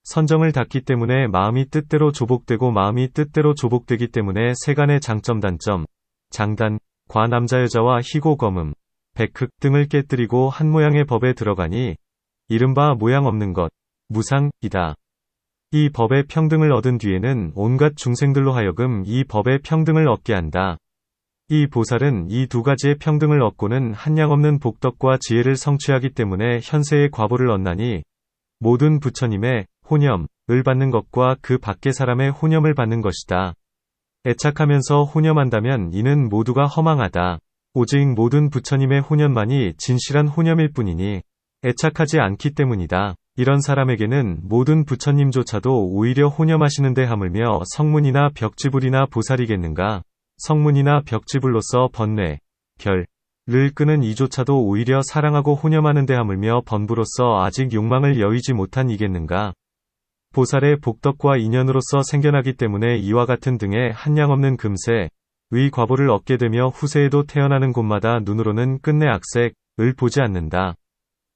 선정을 닫기 때문에 마음이 뜻대로 조복되고 마음이 뜻대로 조복되기 때문에 세간의 장점 단점, 장단, 과 남자 여자와 희고 검음, 백흑 등을 깨뜨리고 한 모양의 법에 들어가니 이른바 모양 없는 것, 무상이다. 이 법의 평등을 얻은 뒤에는 온갖 중생들로 하여금 이 법의 평등을 얻게 한다. 이 보살은 이 두 가지의 평등을 얻고는 한량없는 복덕과 지혜를 성취하기 때문에 현세의 과보를 얻나니 모든 부처님의 호념을 받는 것과 그 밖의 사람의 호념을 받는 것이다. 애착하면서 호념한다면 이는 모두가 허망하다. 오직 모든 부처님의 호념만이 진실한 호념일 뿐이니 애착하지 않기 때문이다. 이런 사람에게는 모든 부처님조차도 오히려 호념하시는데 하물며 성문이나 벽지불이나 보살이겠는가. 성문이나 벽지불로서 번뇌, 결을 끄는 이조차도 오히려 사랑하고 호념하는데 하물며 번부로서 아직 욕망을 여의지 못한 이겠는가. 보살의 복덕과 인연으로서 생겨나기 때문에 이와 같은 등의 한량없는 금세, 의 과보를 얻게 되며 후세에도 태어나는 곳마다 눈으로는 끝내 악색을 보지 않는다.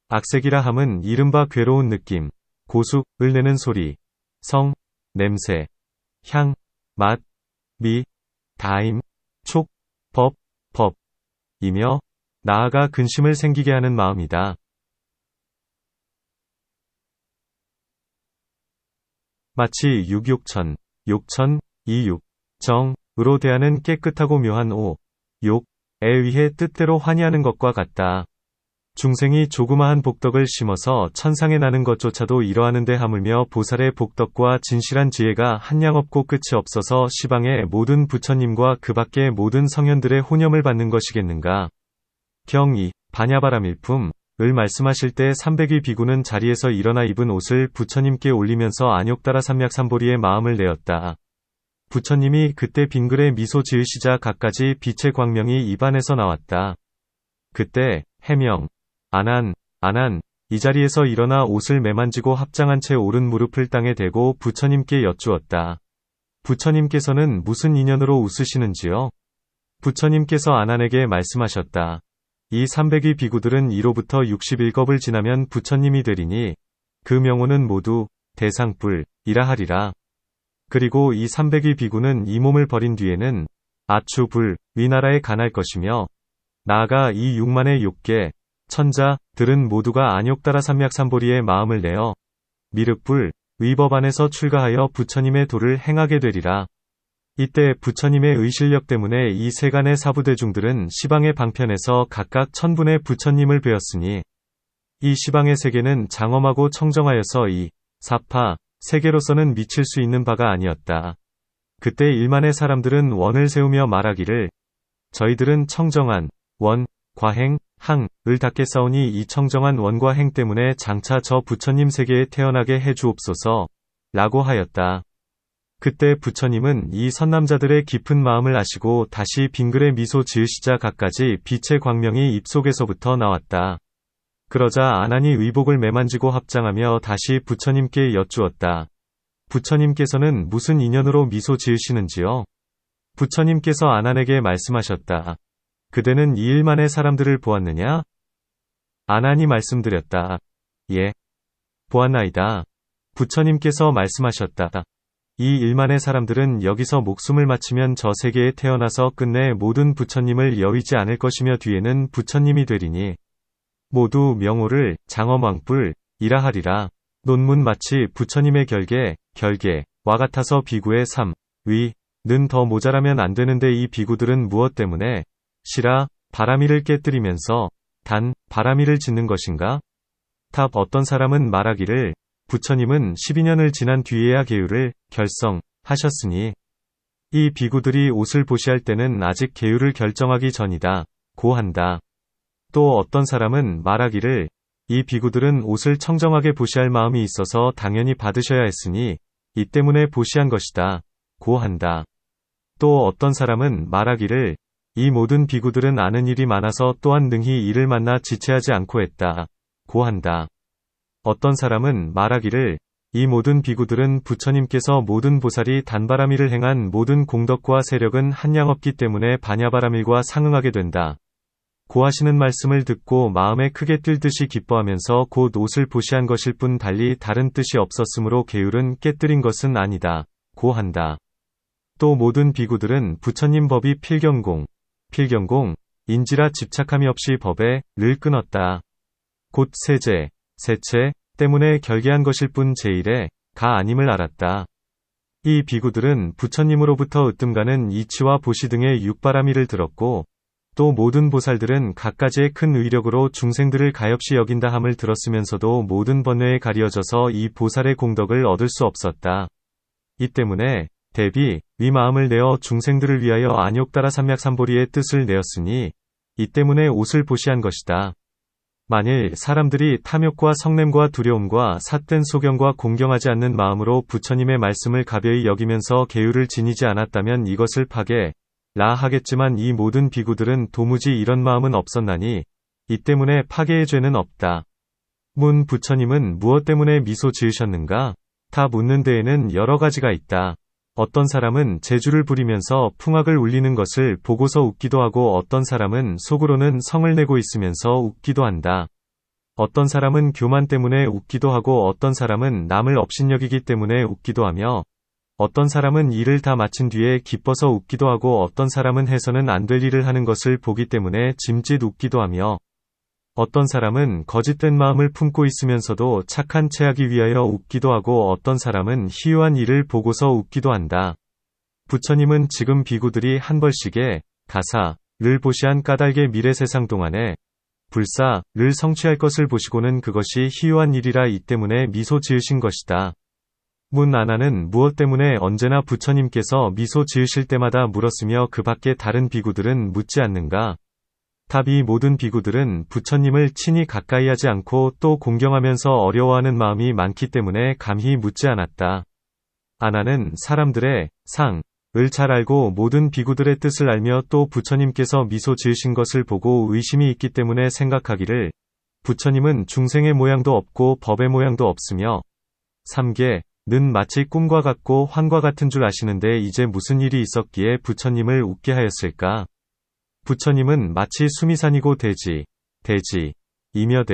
악색이라 함은 이른바 괴로운 느낌, 고숙을 내는 소리, 성, 냄새, 향, 맛, 미, 다임, 촉, 법이며 나아가 근심을 생기게 하는 마음이다. 마치 정으로 대하는 깨끗하고 묘한 욕에 의해 뜻대로 환희하는 것과 같다. 중생이 조그마한 복덕을 심어서 천상에 나는 것조차도 이러하는데 하물며 보살의 복덕과 진실한 지혜가 한량없고 끝이 없어서 시방의 모든 부처님과 그 밖의 모든 성현들의 호념을 받는 것이겠는가. 경이 반야바라밀품을 말씀하실 때 300위 비구는 자리에서 일어나 입은 옷을 부처님께 올리면서 안욕따라 삼약삼보리의 마음을 내었다. 부처님이 그때 빙글에 미소 지으시자 갖가지 빛의 광명이 입안에서 나왔다. 그때 해명, 안한, 이 자리에서 일어나 옷을 매만지고 합장한 채 오른 무릎을 땅에 대고 부처님께 여쭈었다. 부처님께서는 무슨 인연으로 웃으시는지요? 부처님께서 안한에게 말씀하셨다. 이 300위 비구들은 1호부터 61겁을 지나면 부처님이 되리니 그 명호는 모두 대상불이라 하리라. 그리고 이 300위 비구는 이 몸을 버린 뒤에는 아추불 위나라에 간할 것이며 나아가 이 6만의 욕계 천자들은 모두가 안욕따라 삼약삼보리의 마음을 내어 미륵불 위법 안에서 출가하여 부처님의 도를 행하게 되리라. 이때 부처님의 의실력 때문에 이 세간의 사부대중들은 시방의 방편에서 각각 천분의 부처님을 뵈었으니 이 시방의 세계는 장엄하고 청정하여서 이 사파 세계로서는 미칠 수 있는 바가 아니었다. 그때 1만의 사람들은 원을 세우며 말하기를 저희들은 청정한 원, 과행, 항을 닦게 싸우니 이 청정한 원과 행 때문에 장차 저 부처님 세계에 태어나게 해 주옵소서 라고 하였다. 그때 부처님은 이 선남자들의 깊은 마음을 아시고 다시 빙글에 미소 지으시자 갖가지 빛의 광명이 입속에서부터 나왔다. 그러자 안한이 의복을 매만지고 합장하며 다시 부처님께 여쭈었다. 부처님께서는 무슨 인연으로 미소 지으시는지요? 부처님께서 안한에게 말씀하셨다. 그대는 이 1만의 사람들을 보았느냐? 안한이 말씀드렸다. 예. 보았나이다. 부처님께서 말씀하셨다. 이 1만의 사람들은 여기서 목숨을 마치면 저 세계에 태어나서 끝내 모든 부처님을 여의지 않을 것이며 뒤에는 부처님이 되리니 모두 명호를 장엄왕불이라 하리라. 논문 마치 부처님의 결계와 같아서 비구의 3위는 더 모자라면 안 되는데 이 비구들은 무엇 때문에 시라 바라미를 깨뜨리면서 단 바라미를 짓는 것인가? 답 어떤 사람은 말하기를 부처님은 12년을 지난 뒤에야 계율을 결성하셨으니 이 비구들이 옷을 보시할 때는 아직 계율을 결정하기 전이다 고 한다. 또 어떤 사람은 말하기를 이 비구들은 옷을 청정하게 보시할 마음이 있어서 당연히 받으셔야 했으니 이 때문에 보시한 것이다 고 한다. 또 어떤 사람은 말하기를 이 모든 비구들은 아는 일이 많아서 또한 능히 이를 만나 지체하지 않고 했다 고 한다. 어떤 사람은 말하기를 이 모든 비구들은 부처님께서 모든 보살이 단바라밀을 행한 모든 공덕과 세력은 한량없기 때문에 반야바라밀과 상응하게 된다 고 하시는 말씀을 듣고 마음에 크게 뜰 듯이 기뻐하면서 곧 옷을 보시한 것일 뿐 달리 다른 뜻이 없었으므로 계율은 깨뜨린 것은 아니다 고 한다. 또 모든 비구들은 부처님 법이 필경공, 인지라 집착함이 없이 법에 를 끊었다. 곧 세체 때문에 결계한 것일 뿐 제1의 가 아님을 알았다. 이 비구들은 부처님으로부터 으뜸가는 이치와 보시 등의 육바라밀을 들었고 또 모든 보살들은 각가지의 큰 의력으로 중생들을 가엾이 여긴다 함을 들었으면서도 모든 번뇌에 가리어져서 이 보살의 공덕을 얻을 수 없었다. 이 때문에 대비 위 마음을 내어 중생들을 위하여 안욕따라 삼약삼보리의 뜻을 내었으니 이 때문에 옷을 보시한 것이다. 만일 사람들이 탐욕과 성냄과 두려움과 삿된 소경과 공경하지 않는 마음으로 부처님의 말씀을 가벼이 여기면서 계율을 지니지 않았다면 이것을 파괴 라 하겠지만 이 모든 비구들은 도무지 이런 마음은 없었나니 이 때문에 파괴의 죄는 없다. 문 부처님은 무엇 때문에 미소 지으셨는가? 다 묻는 데에는 여러 가지가 있다. 어떤 사람은 재주를 부리면서 풍악을 울리는 것을 보고서 웃기도 하고 어떤 사람은 속으로는 성을 내고 있으면서 웃기도 한다. 어떤 사람은 교만 때문에 웃기도 하고 어떤 사람은 남을 업신여기기 때문에 웃기도 하며 어떤 사람은 일을 다 마친 뒤에 기뻐서 웃기도 하고 어떤 사람은 해서는 안 될 일을 하는 것을 보기 때문에 짐짓 웃기도 하며 어떤 사람은 거짓된 마음을 품고 있으면서도 착한 채 하기 위하여 웃기도 하고 어떤 사람은 희유한 일을 보고서 웃기도 한다. 부처님은 지금 비구들이 한 벌씩의 가사를 보시한 까닭의 미래 세상 동안에 불사를 성취할 것을 보시고는 그것이 희유한 일이라 이 때문에 미소 지으신 것이다. 문 아나는 무엇 때문에 언제나 부처님께서 미소 지으실 때마다 물었으며 그 밖에 다른 비구들은 묻지 않는가? 답 이 모든 비구들은 부처님을 친히 가까이 하지 않고 또 공경하면서 어려워하는 마음이 많기 때문에 감히 묻지 않았다. 아나는 사람들의 상을 잘 알고 모든 비구들의 뜻을 알며 또 부처님께서 미소 지으신 것을 보고 의심이 있기 때문에 생각하기를 부처님은 중생의 모양도 없고 법의 모양도 없으며 삼계는 마치 꿈과 같고 환과 같은 줄 아시는데 이제 무슨 일이 있었기에 부처님을 웃게 하였을까? 부처님은 마치 수미산이고 대지이며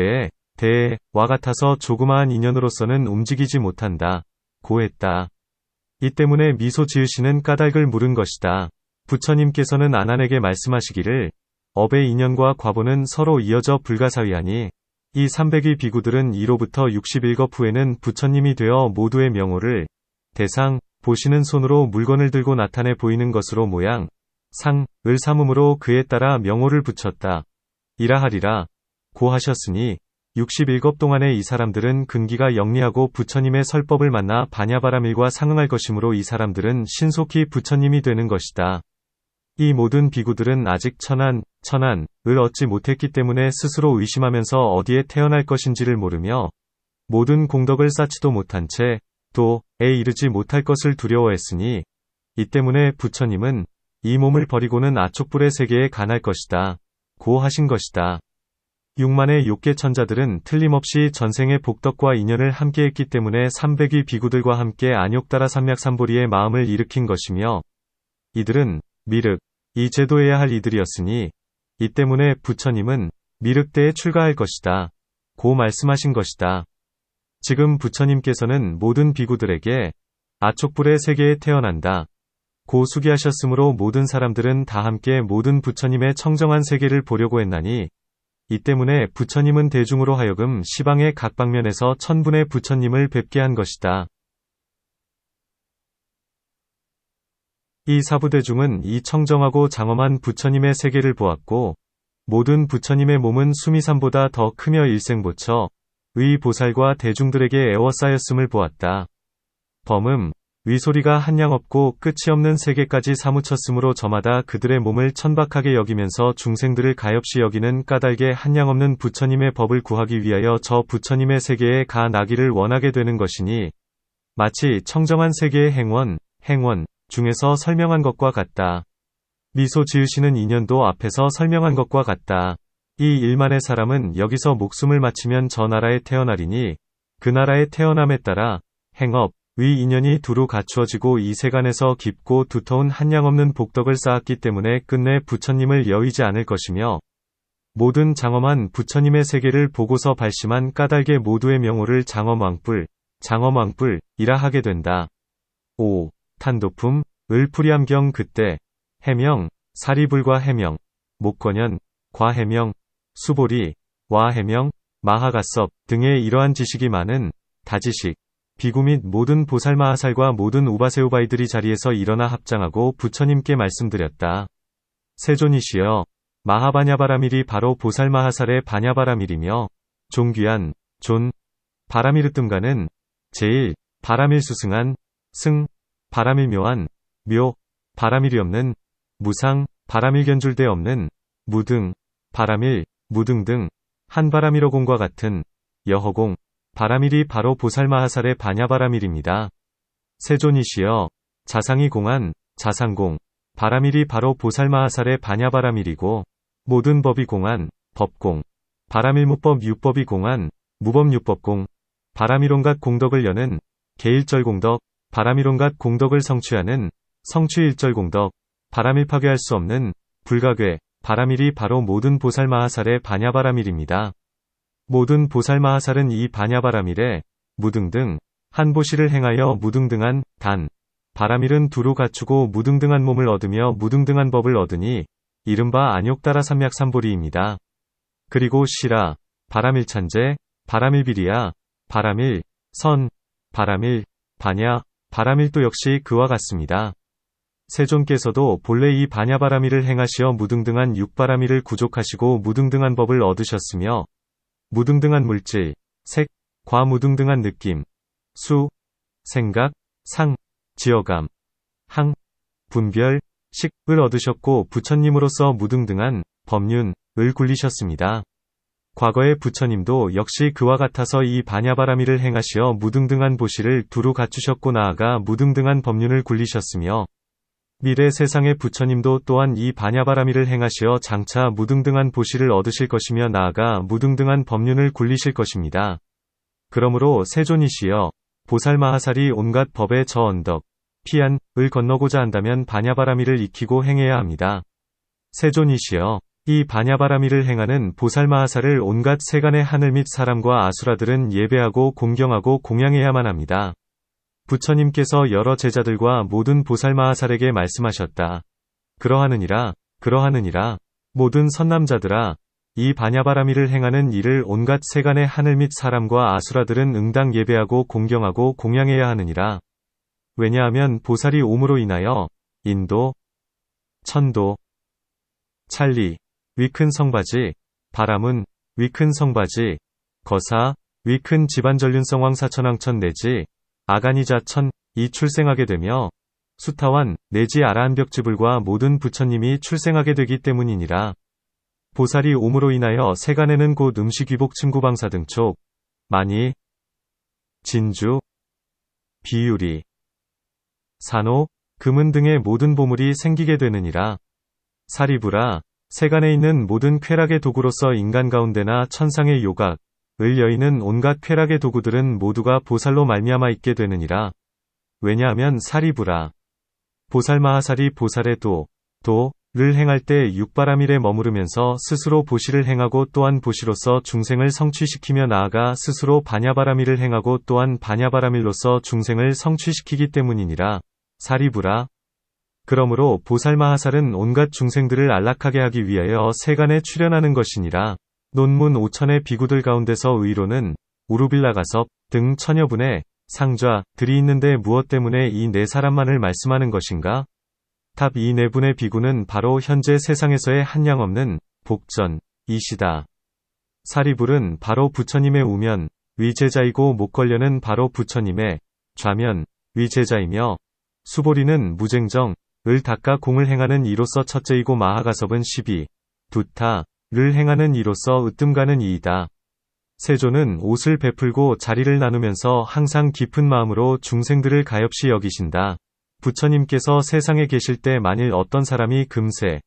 대와 같아서 조그마한 인연으로서는 움직이지 못한다 고 했다. 이 때문에 미소 지으시는 까닭을 물은 것이다. 부처님께서는 아난에게 말씀하시기를 업의 인연과 과보는 서로 이어져 불가사의하니 이 300의 비구들은 이로부터 60일겁 후에는 부처님이 되어 모두의 명호를 대상 보시는 손으로 물건을 들고 나타내 보이는 것으로 모양 상을 삼음으로 그에 따라 명호를 붙였다. 이라 하리라 고 하셨으니 60일겁 동안에 이 사람들은 근기가 영리하고 부처님의 설법을 만나 반야바라밀과 상응할 것이므로 이 사람들은 신속히 부처님이 되는 것이다. 이 모든 비구들은 아직 천안을 얻지 못했기 때문에 스스로 의심하면서 어디에 태어날 것인지를 모르며 모든 공덕을 쌓지도 못한 채 도에 이르지 못할 것을 두려워했으니 이 때문에 부처님은 이 몸을 버리고는 아촉불의 세계에 간할 것이다 고 하신 것이다. 6만의 욕계 천자들은 틀림없이 전생의 복덕과 인연을 함께했기 때문에 300위 비구들과 함께 안욕따라 삼약삼보리의 마음을 일으킨 것이며 이들은 미륵이 제도해야 할 이들이었으니 이 때문에 부처님은 미륵대에 출가할 것이다 고 말씀하신 것이다. 지금 부처님께서는 모든 비구들에게 아촉불의 세계에 태어난다 고 수기하셨으므로 모든 사람들은 다 함께 모든 부처님의 청정한 세계를 보려고 했나니 이 때문에 부처님은 대중으로 하여금 시방의 각 방면에서 천분의 부처님을 뵙게 한 것이다. 이 사부대중은 이 청정하고 장엄한 부처님의 세계를 보았고 모든 부처님의 몸은 수미산보다 더 크며 일생보처 의 보살과 대중들에게 애워싸였음을 보았다. 범음, 위소리가 한량 없고 끝이 없는 세계까지 사무쳤으므로 저마다 그들의 몸을 천박하게 여기면서 중생들을 가엾이 여기는 까닭에 한량 없는 부처님의 법을 구하기 위하여 저 부처님의 세계에 가 나기를 원하게 되는 것이니 마치 청정한 세계의 행원 중에서 설명한 것과 같다. 미소 지으시는 인연도 앞에서 설명한 것과 같다. 이 일만의 사람은 여기서 목숨을 마치면 저 나라에 태어나리니 그 나라에 태어남에 따라 행업, 위 인연이 두루 갖추어지고 이 세간에서 깊고 두터운 한량 없는 복덕을 쌓았기 때문에 끝내 부처님을 여의지 않을 것이며 모든 장엄한 부처님의 세계를 보고서 발심한 까닭에 모두의 명호를 장엄왕뿔이라 하게 된다. 5. 탄도품, 을풀이함경 그때, 해명, 사리불과 해명, 목권현, 과해명, 수보리, 와해명, 마하가섭 등의 이러한 지식이 많은 다지식, 비구 및 모든 보살마하살과 모든 우바세우바이들이 자리에서 일어나 합장하고 부처님께 말씀드렸다. 세존이시여, 마하바냐바라밀이 바로 보살마하살의 바냐바라밀이며 존귀한 바라밀으뜸가는 제1, 바라밀수승한 바라밀묘한 바라밀이 없는 무상, 바라밀견줄대 없는 무등, 바라밀, 무등 등 한바라밀어공과 같은 여허공, 바라밀이 바로 보살마하살의 바냐바라밀입니다. 세존이시여, 자상이 공한 자상공, 바라밀이 바로 보살마하살의 바냐바라밀이고 모든 법이 공한 법공, 바라밀무법 유법이 공한 무법유법공, 바라밀온갖 공덕을 여는 개일절공덕, 바라밀온갖 공덕을 성취하는 성취일절공덕, 바라밀 파괴할 수 없는 불가괴, 바라밀이 바로 모든 보살마하살의 바냐바라밀입니다. 모든 보살마하살은 이 바냐바라밀에 무등등 한보시를 행하여 무등등한 바라밀은 두루 갖추고 무등등한 몸을 얻으며 무등등한 법을 얻으니 이른바 안욕따라 삼맥삼보리입니다. 그리고 시라, 바라밀찬제, 바라밀비리야, 바라밀, 선, 바라밀, 바냐, 바라밀도 역시 그와 같습니다. 세존께서도 본래 이 바냐바라밀을 행하시어 무등등한 육바라밀을 구족하시고 무등등한 법을 얻으셨으며 무등등한 물질, 색, 과무등등한 느낌, 수, 생각, 상, 지어감, 항, 분별, 식을 얻으셨고 부처님으로서 무등등한 법륜을 굴리셨습니다. 과거의 부처님도 역시 그와 같아서 이 바냐바라밀을 행하시어 무등등한 보시를 두루 갖추셨고 나아가 무등등한 법륜을 굴리셨으며 미래 세상의 부처님도 또한 이 바냐바라밀을 행하시어 장차 무등등한 보시를 얻으실 것이며 나아가 무등등한 법륜을 굴리실 것입니다. 그러므로 세존이시여, 보살마하살이 온갖 법의 저 언덕, 피안을 건너고자 한다면 바냐바라밀을 익히고 행해야 합니다. 세존이시여, 이 바냐바라밀을 행하는 보살마하살을 온갖 세간의 하늘 및 사람과 아수라들은 예배하고 공경하고 공양해야만 합니다. 부처님께서 여러 제자들과 모든 보살마하살에게 말씀하셨다. 그러하느니라, 모든 선남자들아, 이 바냐바라밀을 행하는 이를 온갖 세간의 하늘 및 사람과 아수라들은 응당 예배하고 공경하고 공양해야 하느니라. 왜냐하면 보살이 옴으로 인하여 인도, 천도, 찰리, 위큰 성바지, 바람은, 위큰 성바지, 거사, 위큰 집안전륜성왕 사천왕천 내지, 아가니자천, 이 출생하게 되며, 수타완, 내지 아라한벽지불과 모든 부처님이 출생하게 되기 때문이니라. 보살이 옴으로 인하여 세간에는 곧 음식위복 층구방사 등촉, 많이, 진주, 비유리, 산호, 금은 등의 모든 보물이 생기게 되느니라. 사리부라, 세간에 있는 모든 쾌락의 도구로서 인간 가운데나 천상의 요각을 여의는 온갖 쾌락의 도구들은 모두가 보살로 말미암아 있게 되느니라. 왜냐하면 사리부라, 보살마하살이 보살의 도를 행할 때 육바라밀에 머무르면서 스스로 보시를 행하고 또한 보시로서 중생을 성취시키며 나아가 스스로 바냐바라밀을 행하고 또한 바냐바라밀로서 중생을 성취시키기 때문이니라. 사리부라. 그러므로 보살마하살은 온갖 중생들을 안락하게 하기 위하여 세간에 출현하는 것이니라. 논문 5천의 비구들 가운데서 의로는 우루빌라가섭 등 천여분의 상좌들이 있는데 무엇 때문에 이 네 사람만을 말씀하는 것인가? 답 이 네 분의 비구는 바로 현재 세상에서의 한량없는 복전이시다. 사리불은 바로 부처님의 우면, 위제자이고 목걸려는 바로 부처님의 좌면, 위제자이며 수보리는 무쟁정, 을 닦아 공을 행하는 이로서 첫째이고 마하가섭은 12, 두타를 행하는 이로서 으뜸가는 이이다. 세존은 옷을 베풀고 자리를 나누면서 항상 깊은 마음으로 중생들을 가엾이 여기신다. 부처님께서 세상에 계실 때 만일 어떤 사람이 금세의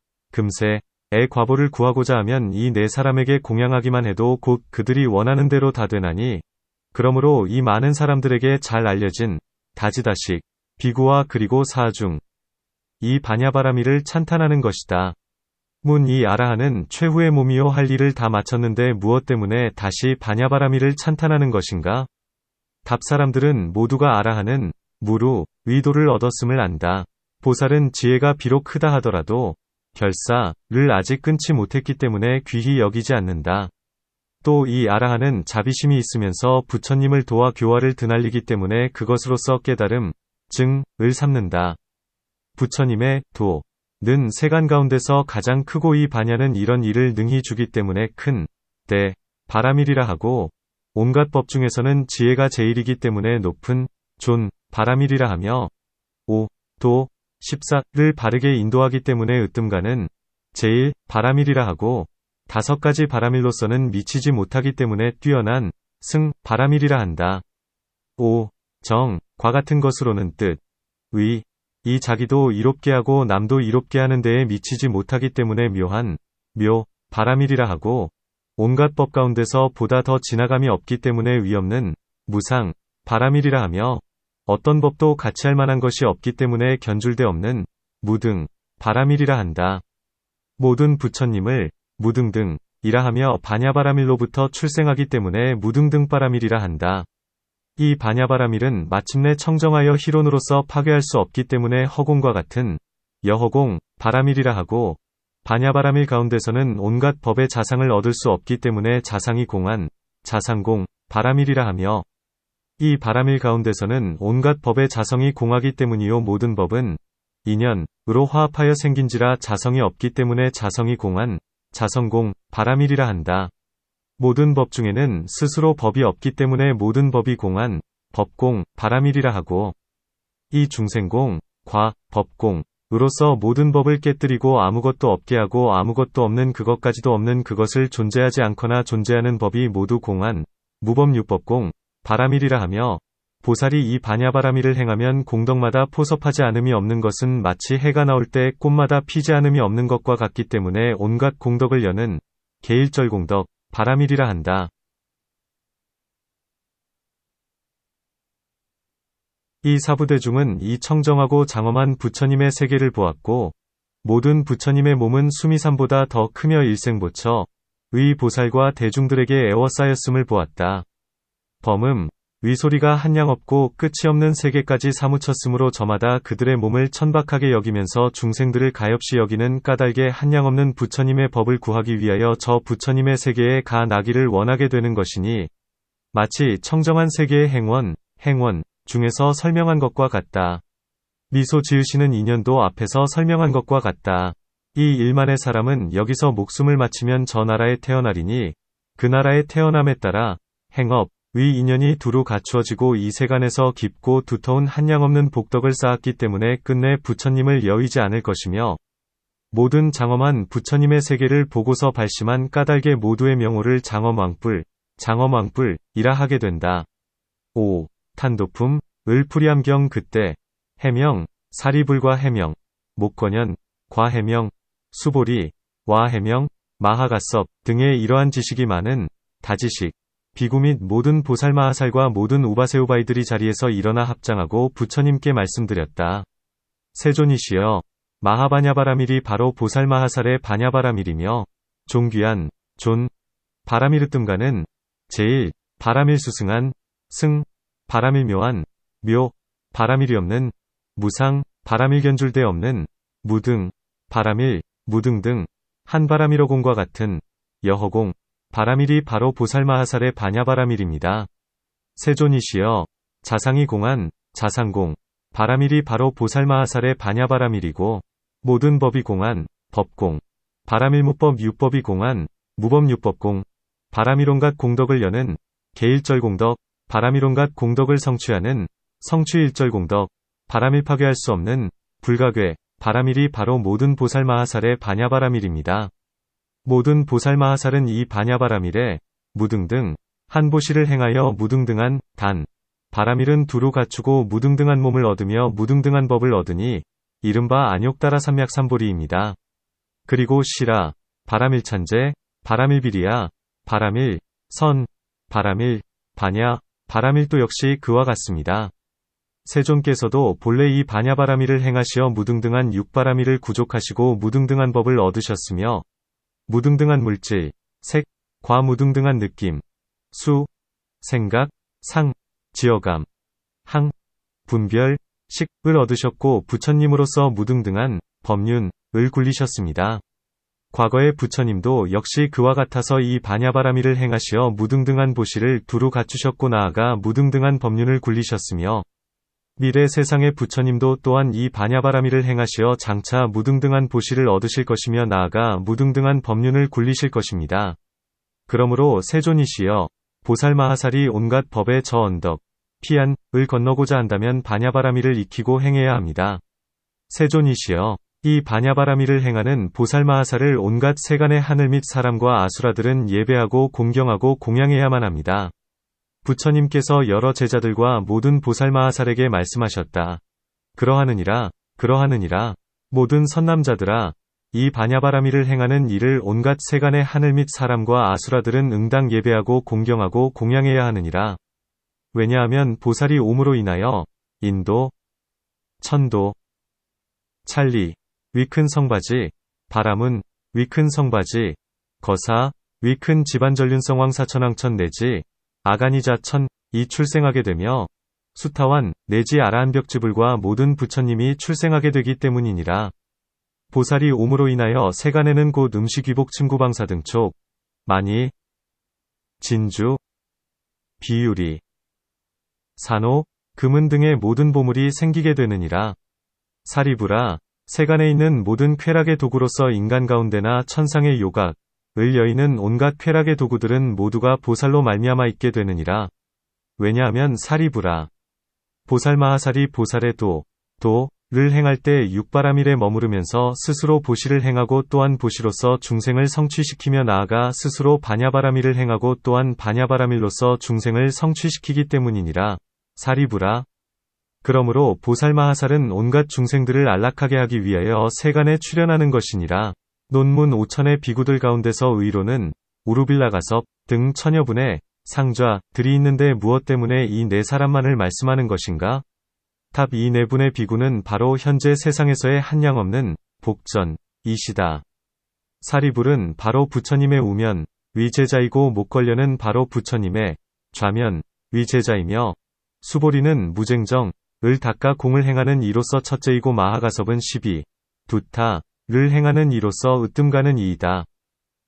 과보를 구하고자 하면 이 네 사람에게 공양하기만 해도 곧 그들이 원하는 대로 다 되나니, 그러므로 이 많은 사람들에게 잘 알려진 다지다식 비구와 그리고 사중 이 바냐바라미를 찬탄하는 것이다. 문 이 아라한은 최후의 몸이요 할 일을 다 마쳤는데 무엇 때문에 다시 바냐바라미를 찬탄하는 것인가? 답 사람들은 모두가 아라한은 무루, 위도를 얻었음을 안다. 보살은 지혜가 비록 크다 하더라도 결사를 아직 끊지 못했기 때문에 귀히 여기지 않는다. 또 이 아라한은 자비심이 있으면서 부처님을 도와 교화를 드날리기 때문에 그것으로서 깨달음, 증을 삼는다. 부처님의 도는 세간 가운데서 가장 크고 이 바냐는 이런 일을 능히 주기 때문에 큰 때 바라밀이라 하고, 온갖 법 중에서는 지혜가 제일이기 때문에 높은 존 바라밀이라 하며, 도 14를 바르게 인도하기 때문에 으뜸가는 제일 바라밀이라 하고, 5가지 바라밀로서는 미치지 못하기 때문에 뛰어난 승 바라밀이라 한다. 정 과 같은 것으로는 뜻, 이 자기도 이롭게 하고 남도 이롭게 하는 데에 미치지 못하기 때문에 묘한 바라밀이라 하고, 온갖 법 가운데서 보다 더 지나감이 없기 때문에 위없는 무상 바라밀이라 하며, 어떤 법도 같이 할 만한 것이 없기 때문에 견줄데 없는 무등 바라밀이라 한다. 모든 부처님을 무등등이라 하며 바냐바라밀로부터 출생하기 때문에 무등등 바라밀이라 한다. 이 바냐바라밀은 마침내 청정하여 희론으로서 파괴할 수 없기 때문에 허공과 같은 여허공 바라밀이라 하고, 바냐바라밀 가운데서는 온갖 법의 자상을 얻을 수 없기 때문에 자상이 공한 자상공 바라밀이라 하며, 이 바라밀 가운데서는 온갖 법의 자성이 공하기 때문이요 모든 법은 인연으로 화합하여 생긴지라 자성이 없기 때문에 자성이 공한 자성공 바라밀이라 한다. 모든 법 중에는 스스로 법이 없기 때문에 모든 법이 공한 법공 바라밀이라 하고, 이 중생공 과 법공으로서 모든 법을 깨뜨리고 아무것도 없게 하고 아무것도 없는 그것까지도 없는 그것을 존재하지 않거나 존재하는 법이 모두 공한 무법유법공 바라밀이라 하며, 보살이 이 바냐바라밀을 행하면 공덕마다 포섭하지 않음이 없는 것은 마치 해가 나올 때 꽃마다 피지 않음이 없는 것과 같기 때문에 온갖 공덕을 여는 개일절공덕 바라밀이라 한다. 이 사부대중은 이 청정하고 장엄한 부처님의 세계를 보았고, 모든 부처님의 몸은 수미산보다 더 크며 일생보처 의 보살과 대중들에게 애워싸였음을 보았다. 범음, 위소리가 한량 없고 끝이 없는 세계까지 사무쳤으므로 저마다 그들의 몸을 천박하게 여기면서 중생들을 가엾이 여기는 까닭에 한량 없는 부처님의 법을 구하기 위하여 저 부처님의 세계에 가 나기를 원하게 되는 것이니, 마치 청정한 세계의 행원 중에서 설명한 것과 같다. 미소 지으시는 인연도 앞에서 설명한 것과 같다. 이 일만의 사람은 여기서 목숨을 마치면 저 나라에 태어나리니, 그 나라에 태어남에 따라 행업, 위 인연이 두루 갖추어지고 이 세간에서 깊고 두터운 한량없는 복덕을 쌓았기 때문에 끝내 부처님을 여의지 않을 것이며, 모든 장엄한 부처님의 세계를 보고서 발심한 까닭에 모두의 명호를 장엄왕뿔이라 하게 된다. 탄도품, 을풀이함경 그때, 해명, 사리불과 해명, 목건연, 과해명, 수보리, 와해명, 마하가섭 등의 이러한 지식이 많은 다지식, 비구 및 모든 보살마하살과 모든 우바세우바이들이 자리에서 일어나 합장하고 부처님께 말씀드렸다. 세존이시여, 마하바냐바라밀이 바로 보살마하살의 바냐바라밀이며, 존귀한 바라밀으뜸가는 제일 바라밀수승한 바라밀묘한 바라밀이 없는 무상 바라밀견줄대 없는 바라밀 무등등 한 바라밀어공과 같은 여허공 바라밀이 바로 보살마하살의 바냐바라밀입니다. 세존이시여, 자상이 공한 자상공 바라밀이 바로 보살마하살의 바냐바라밀이고, 모든 법이 공한 법공 바라밀무법 유법이 공한 무법유법공 바라밀 온갖 공덕을 여는 개일절공덕, 바람일온갖 공덕을 성취하는 성취일절공덕, 바람일 파괴할 수 없는 불가괴, 바람일이 바로 모든 보살마하살의 반야바람일입니다. 모든 보살마하살은 이 반야바람일에 무등등 한 보시를 행하여 무등등한 단 바람일은 두루 갖추고 무등등한 몸을 얻으며 무등등한 법을 얻으니 이른바 안욕따라 삼맥삼보리입니다. 그리고 시라, 바람일찬제, 바람일비리야, 바람일, 선, 바람일, 반야, 바람일도 역시 그와 같습니다. 세존께서도 본래 이 반야바람일을 행하시어 무등등한 육바람일을 구족하시고 무등등한 법을 얻으셨으며 무등등한 물질, 색, 과무등등한 느낌, 수, 생각, 상, 지어감, 항, 분별, 식을 얻으셨고 부처님으로서 무등등한 법륜을 굴리셨습니다. 과거의 부처님도 역시 그와 같아서 이 반야바람일을 행하시어 무등등한 보시를 두루 갖추셨고 나아가 무등등한 법륜을 굴리셨으며 미래 세상의 부처님도 또한 이 반야바람일을 행하시어 장차 무등등한 보시를 얻으실 것이며 나아가 무등등한 법륜을 굴리실 것입니다. 그러므로 세존이시여 보살마하살이 온갖 법의 저 언덕, 피안을 건너고자 한다면 반야바람일을 익히고 행해야 합니다. 세존이시여 이 반야바람일을 행하는 보살마하살을 온갖 세간의 하늘 및 사람과 아수라들은 예배하고 공경하고 공양해야만 합니다. 부처님께서 여러 제자들과 모든 보살마하살에게 말씀하셨다. 그러하느니라, 그러하느니라, 모든 선남자들아, 이 반야바람일을 행하는 이를 온갖 세간의 하늘 및 사람과 아수라들은 응당 예배하고 공경하고 공양해야 하느니라. 왜냐하면 보살이 옴으로 인하여 인도, 천도, 찰리, 위큰 성바지, 바라문, 위큰 성바지, 거사, 위큰 집안전륜성왕 사천왕천 내지 아가니자천 이 출생하게 되며 수타완 내지 아라한벽지불과 모든 부처님이 출생하게 되기 때문이니라. 보살이 옴으로 인하여 세간에는 곧 음식위복 침구방사 등촉, 많이, 진주, 비유리, 산호, 금은 등의 모든 보물이 생기게 되느니라. 사리부라, 세간에 있는 모든 쾌락의 도구로서 인간 가운데나 천상의 요각, 을 여의는 온갖 쾌락의 도구들은 모두가 보살로 말미암아 있게 되느니라. 왜냐하면 사리부라. 보살마하살이 보살의 도를 행할 때 육바람일에 머무르면서 스스로 보시를 행하고 또한 보시로서 중생을 성취시키며 나아가 스스로 반야바람일을 행하고 또한 반야바람일로서 중생을 성취시키기 때문이니라. 사리부라. 그러므로 보살마하살은 온갖 중생들을 안락하게 하기 위하여 세간에 출현하는 것이니라. 논문 5천의 비구들 가운데서 의로는 우루빌라가섭 등 천여분의 상좌들이 있는데 무엇 때문에 이 네 사람만을 말씀하는 것인가? 답 이 네 분의 비구는 바로 현재 세상에서의 한량없는 복전이시다. 사리불은 바로 부처님의 우면 위제자이고 목걸려는 바로 부처님의 좌면 위제자이며 수보리는 무쟁정을 닦아 공을 행하는 이로서 첫째이고 마하가섭은 시비 두타를 행하는 이로서 으뜸가는 이이다.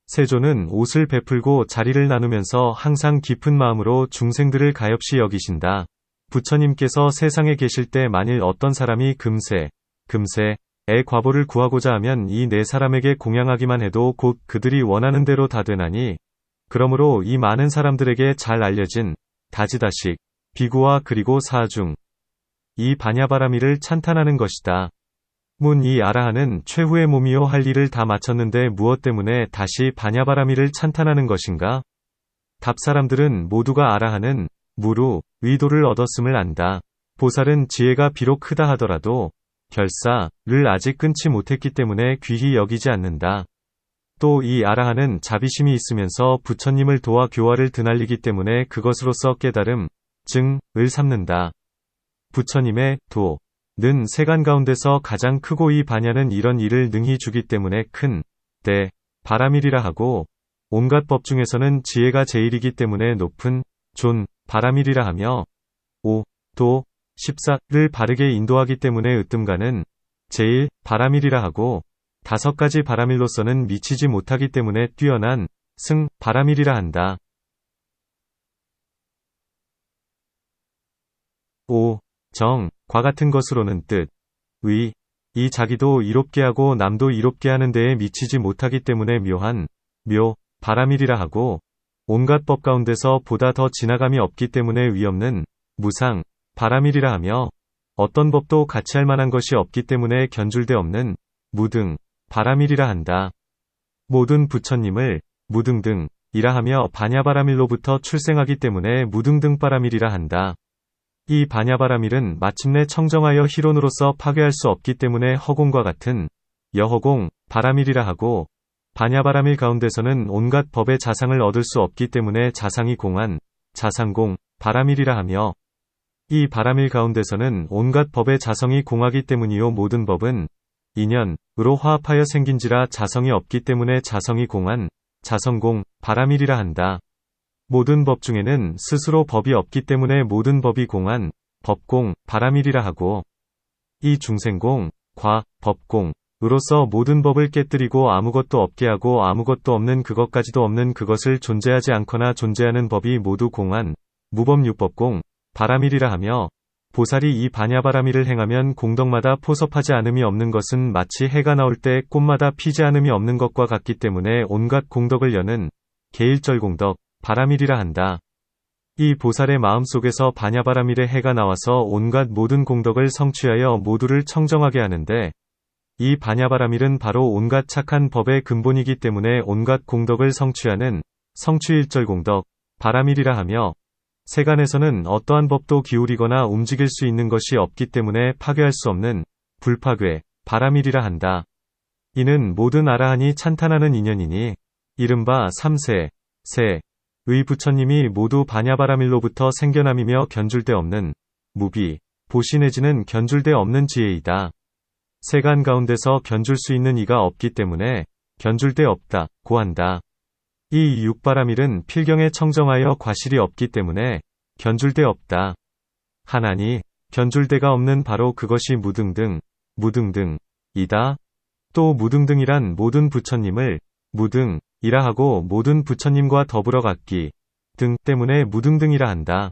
세존은 옷을 베풀고 자리를 나누면서 항상 깊은 마음으로 중생들을 가엾이 여기신다. 부처님께서 세상에 계실 때 만일 어떤 사람이 금세의 과보를 구하고자 하면 이 네 사람에게 공양하기만 해도 곧 그들이 원하는 대로 다 되나니, 그러므로 이 많은 사람들에게 잘 알려진 다지다식 비구와 그리고 사중 이 반야바라미를 찬탄하는 것이다. 문 이 아라한은 최후의 몸이요 할 일을 다 마쳤는데 무엇 때문에 다시 반야바라미를 찬탄하는 것인가? 답 사람들은 모두가 아라한은 무루 위도를 얻었음을 안다. 보살은 지혜가 비록 크다 하더라도 결사를 아직 끊지 못했기 때문에 귀히 여기지 않는다. 또 이 아라한은 자비심이 있으면서 부처님을 도와 교화를 드날리기 때문에 그것으로서 깨달음, 증을 삼는다. 부처님의 도는 세간 가운데서 가장 크고 이 반야는 이런 일을 능히 주기 때문에 큰 때 바라밀이라 하고, 온갖 법 중에서는 지혜가 제일이기 때문에 높은 존 바라밀이라 하며, 도 14를 바르게 인도하기 때문에 으뜸가는 제일 바라밀이라 하고, 5가지 바라밀로서는 미치지 못하기 때문에 뛰어난 승 바라밀이라 한다. 과 같은 것으로는 뜻, 이 자기도 이롭게 하고 남도 이롭게 하는 데에 미치지 못하기 때문에 묘한 바라밀이라 하고, 온갖 법 가운데서 보다 더 지나감이 없기 때문에 위없는 무상, 바라밀이라 하며 어떤 법도 같이 할 만한 것이 없기 때문에 견줄데 없는 무등, 바라밀이라 한다. 모든 부처님을 무등등 이라 하며 바냐바라밀로부터 출생하기 때문에 무등등 바라밀이라 한다. 이 바냐바라밀은 마침내 청정하여 희론으로서 파괴할 수 없기 때문에 허공과 같은 여허공, 바라밀이라 하고 바냐바라밀 가운데서는 온갖 법의 자상을 얻을 수 없기 때문에 자상이 공한 자상공, 바라밀이라 하며 이 바라밀 가운데서는 온갖 법의 자성이 공하기 때문이요 모든 법은 인연으로 화합하여 생긴지라 자성이 없기 때문에 자성이 공한 자성공, 바라밀이라 한다. 모든 법 중에는 스스로 법이 없기 때문에 모든 법이 공한 법공, 바라밀이라 하고 이 중생공, 과, 법공, 으로서 모든 법을 깨뜨리고 아무것도 없게 하고 아무것도 없는 그것까지도 없는 그것을 존재하지 않거나 존재하는 법이 모두 공한 무법육법공, 바라밀이라 하며 보살이 이 바냐바라밀을 행하면 공덕마다 포섭하지 않음이 없는 것은 마치 해가 나올 때 꽃마다 피지 않음이 없는 것과 같기 때문에 온갖 공덕을 여는 개일절공덕, 바라밀이라 한다. 이 보살의 마음속에서 바냐바라밀의 해가 나와서 온갖 모든 공덕을 성취하여 모두를 청정하게 하는데 이 바냐바라밀은 바로 온갖 착한 법의 근본이기 때문에 온갖 공덕을 성취하는 성취일절공덕, 바라밀이라 하며 세간에서는 어떠한 법도 기울이거나 움직일 수 있는 것이 없기 때문에 파괴할 수 없는 불파괴, 바라밀이라 한다. 이는 모든 아라한이 찬탄하는 인연이니 이른바 3세, 의 부처님이 모두 바냐바라밀로부터 생겨남이며 견줄데 없는 무비, 보시 내지는 견줄데 없는 지혜이다. 세간 가운데서 견줄 수 있는 이가 없기 때문에 견줄데 없다, 고 한다. 이 육바라밀은 필경에 청정하여 과실이 없기 때문에 견줄데 없다. 하나니 견줄데가 없는 바로 그것이 무등등, 무등등이다. 또 무등등이란 모든 부처님을 무등이라 하고 모든 부처님과 더불어 갖기 등 때문에 무등등이라 한다.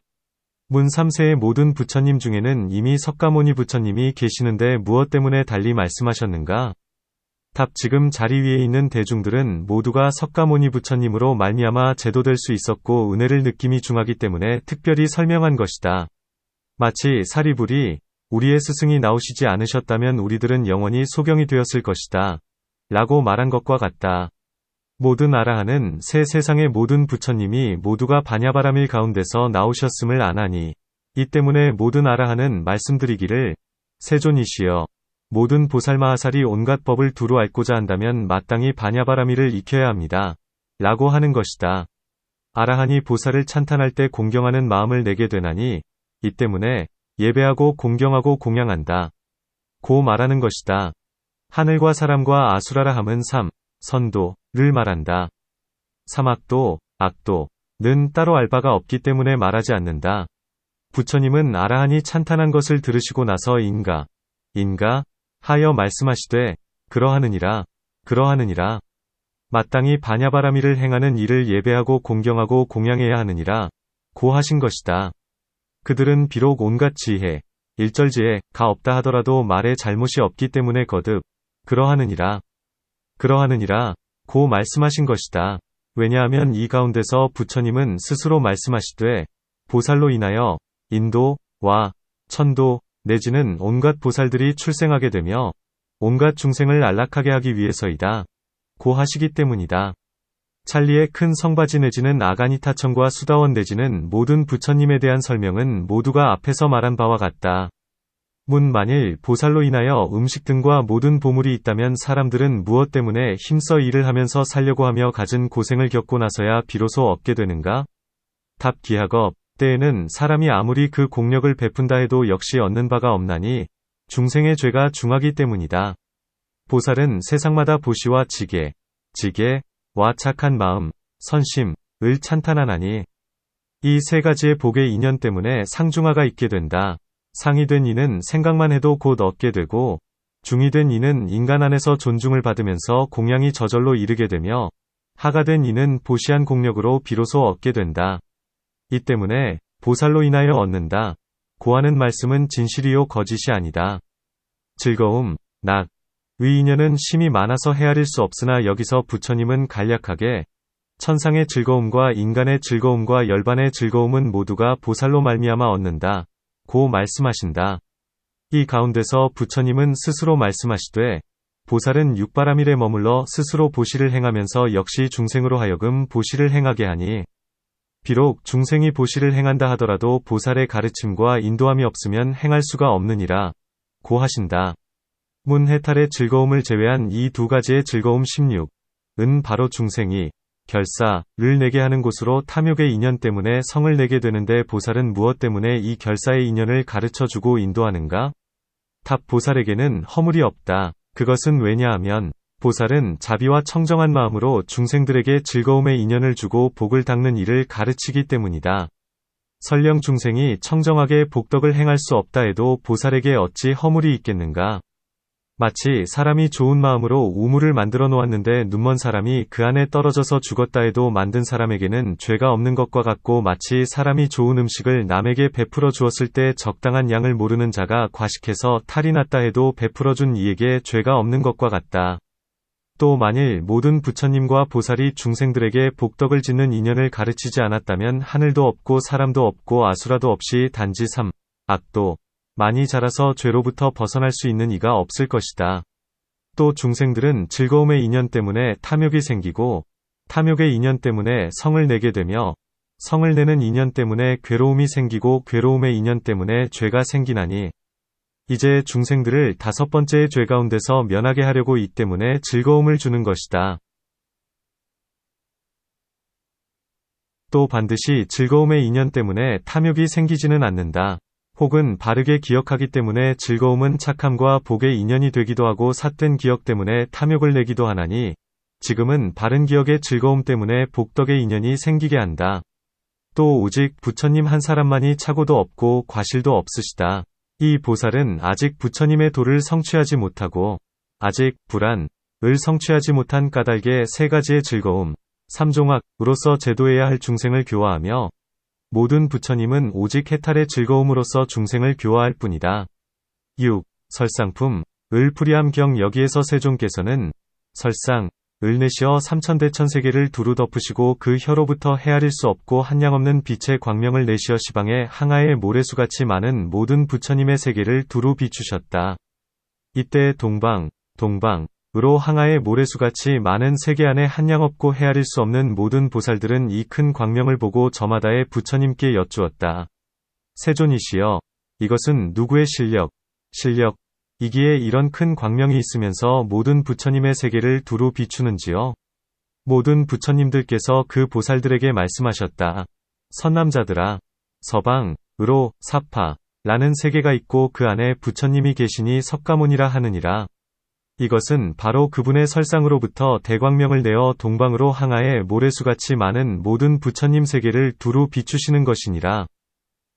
문 3세의 모든 부처님 중에는 이미 석가모니 부처님이 계시는데 무엇 때문에 달리 말씀하셨는가? 답 지금 자리 위에 있는 대중들은 모두가 석가모니 부처님으로 말미암아 제도될 수 있었고 은혜를 느낌이 중하기 때문에 특별히 설명한 것이다. 마치 사리불이 우리의 스승이 나오시지 않으셨다면 우리들은 영원히 소경이 되었을 것이다. 라고 말한 것과 같다. 모든 아라한은 새 세상의 모든 부처님이 모두가 바냐바라밀 가운데서 나오셨음을 아나니 이 때문에 모든 아라한은 말씀드리기를 세존이시여 모든 보살마하살이 온갖 법을 두루 앓고자 한다면 마땅히 바냐바라밀을 익혀야 합니다. 라고 하는 것이다. 아라한이 보살을 찬탄할 때 공경하는 마음을 내게 되나니 이 때문에 예배하고 공경하고 공양한다. 고 말하는 것이다. 하늘과 사람과 아수라라 함은 선도를 말한다. 삼악도, 악도는 따로 알 바가 없기 때문에 말하지 않는다. 부처님은 아라한이 찬탄한 것을 들으시고 나서 인가 하여 말씀하시되 그러하느니라 마땅히 바냐바라밀을 행하는 이를 예배하고 공경하고 공양해야 하느니라 고 하신 것이다. 그들은 비록 온갖 지혜, 일절지혜가 없다 하더라도 말에 잘못이 없기 때문에 거듭 그러하느니라 고 말씀하신 것이다. 왜냐하면 이 가운데서 부처님은 스스로 말씀하시되 보살로 인하여 인도와 천도 내지는 온갖 보살들이 출생하게 되며 온갖 중생을 안락하게 하기 위해서이다. 고 하시기 때문이다. 찰리의 큰 성바지 내지는 아가니타천과 수다원 내지는 모든 부처님에 대한 설명은 모두가 앞에서 말한 바와 같다. 만일 보살로 인하여 음식 등과 모든 보물이 있다면 사람들은 무엇 때문에 힘써 일을 하면서 살려고 하며 갖은 고생을 겪고 나서야 비로소 얻게 되는가? 답 기하겁 때에는 사람이 아무리 그 공력을 베푼다 해도 역시 얻는 바가 없나니 중생의 죄가 중하기 때문이다. 보살은 세상마다 보시와 지게와 착한 마음, 선심을 찬탄하나니 이 세 가지의 복의 인연 때문에 상중하가 있게 된다. 상이 된 이는 생각만 해도 곧 얻게 되고 중이 된 이는 인간 안에서 존중을 받으면서 공양이 저절로 이르게 되며 하가 된 이는 보시한 공력으로 비로소 얻게 된다. 이 때문에 보살로 인하여 얻는다. 고하는 말씀은 진실이요 거짓이 아니다. 즐거움, 낙의 인연은 심이 많아서 헤아릴 수 없으나 여기서 부처님은 간략하게 천상의 즐거움과 인간의 즐거움과 열반의 즐거움은 모두가 보살로 말미암아 얻는다. 고 말씀하신다. 이 가운데서 부처님은 스스로 말씀하시되 보살은 육바라밀에 머물러 스스로 보시를 행하면서 역시 중생으로 하여금 보시를 행하게 하니 비록 중생이 보시를 행한다 하더라도 보살의 가르침과 인도함이 없으면 행할 수가 없느니라. 고 하신다. 문해탈의 즐거움을 제외한 이 두 가지의 즐거움 16은 바로 중생이 결사를 내게 하는 곳으로 탐욕의 인연 때문에 성을 내게 되는데 보살은 무엇 때문에 이 결사의 인연을 가르쳐주고 인도하는가? 답 보살에게는 허물이 없다. 그것은 왜냐하면 보살은 자비와 청정한 마음으로 중생들에게 즐거움의 인연을 주고 복을 닦는 일을 가르치기 때문이다. 설령 중생이 청정하게 복덕을 행할 수 없다 해도 보살에게 어찌 허물이 있겠는가? 마치 사람이 좋은 마음으로 우물을 만들어 놓았는데 눈먼 사람이 그 안에 떨어져서 죽었다 해도 만든 사람에게는 죄가 없는 것과 같고 마치 사람이 좋은 음식을 남에게 베풀어 주었을 때 적당한 양을 모르는 자가 과식해서 탈이 났다 해도 베풀어 준 이에게 죄가 없는 것과 같다. 또 만일 모든 부처님과 보살이 중생들에게 복덕을 짓는 인연을 가르치지 않았다면 하늘도 없고 사람도 없고 아수라도 없이 단지 악도 많이 자라서 죄로부터 벗어날 수 있는 이가 없을 것이다. 또 중생들은 즐거움의 인연 때문에 탐욕이 생기고 탐욕의 인연 때문에 성을 내게 되며 성을 내는 인연 때문에 괴로움이 생기고 괴로움의 인연 때문에 죄가 생기나니 이제 중생들을 다섯 번째의 죄 가운데서 면하게 하려고 이 때문에 즐거움을 주는 것이다. 또 반드시 즐거움의 인연 때문에 탐욕이 생기지는 않는다. 혹은 바르게 기억하기 때문에 즐거움은 착함과 복의 인연이 되기도 하고 삿된 기억 때문에 탐욕을 내기도 하나니 지금은 바른 기억의 즐거움 때문에 복덕의 인연이 생기게 한다. 또 오직 부처님 한 사람만이 착오도 없고 과실도 없으시다. 이 보살은 아직 부처님의 도를 성취하지 못하고 아직 불안을 성취하지 못한 까닭의 세 가지의 즐거움, 삼종학으로서 제도해야 할 중생을 교화하며 모든 부처님은 오직 해탈의 즐거움으로서 중생을 교화할 뿐이다. 6. 설상품, 을풀이함 경 여기에서 세존께서는 설상, 을 내시어 삼천대천세계를 두루 덮으시고 그 혀로부터 헤아릴 수 없고 한량없는 빛의 광명을 내시어 시방에 항아의 모래수같이 많은 모든 부처님의 세계를 두루 비추셨다. 이때 동방으로 항아의 모래수같이 많은 세계 안에 한량없고 헤아릴 수 없는 모든 보살들은 이 큰 광명을 보고 저마다의 부처님께 여쭈었다. 세존이시여, 이것은 누구의 실력이기에 이런 큰 광명이 있으면서 모든 부처님의 세계를 두루 비추는지요? 모든 부처님들께서 그 보살들에게 말씀하셨다. 선남자들아, 서방으로 사파라는 세계가 있고 그 안에 부처님이 계시니 석가모니라 하느니라. 이것은 바로 그분의 설상으로부터 대광명을 내어 동방으로 항아의 모래수같이 많은 모든 부처님 세계를 두루 비추시는 것이니라.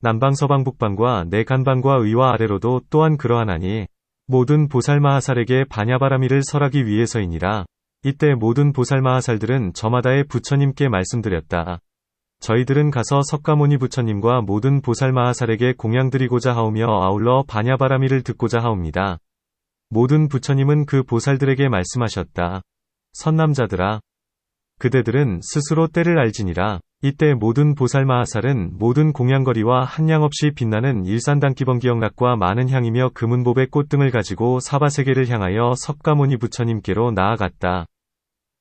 남방 서방 북방과 내간방과 위와 아래로도 또한 그러하나니 모든 보살마하살에게 반야바라밀을 설하기 위해서이니라. 이때 모든 보살마하살들은 저마다의 부처님께 말씀드렸다. 저희들은 가서 석가모니 부처님과 모든 보살마하살에게 공양드리고자 하오며 아울러 반야바라밀을 듣고자 하옵니다. 모든 부처님은 그 보살들에게 말씀하셨다. 선남자들아, 그대들은 스스로 때를 알지니라. 이때 모든 보살마하살은 모든 공양거리와 한량없이 빛나는 일산단기번기영락과 많은 향이며 금은보배 꽃등을 가지고 사바세계를 향하여 석가모니 부처님께로 나아갔다.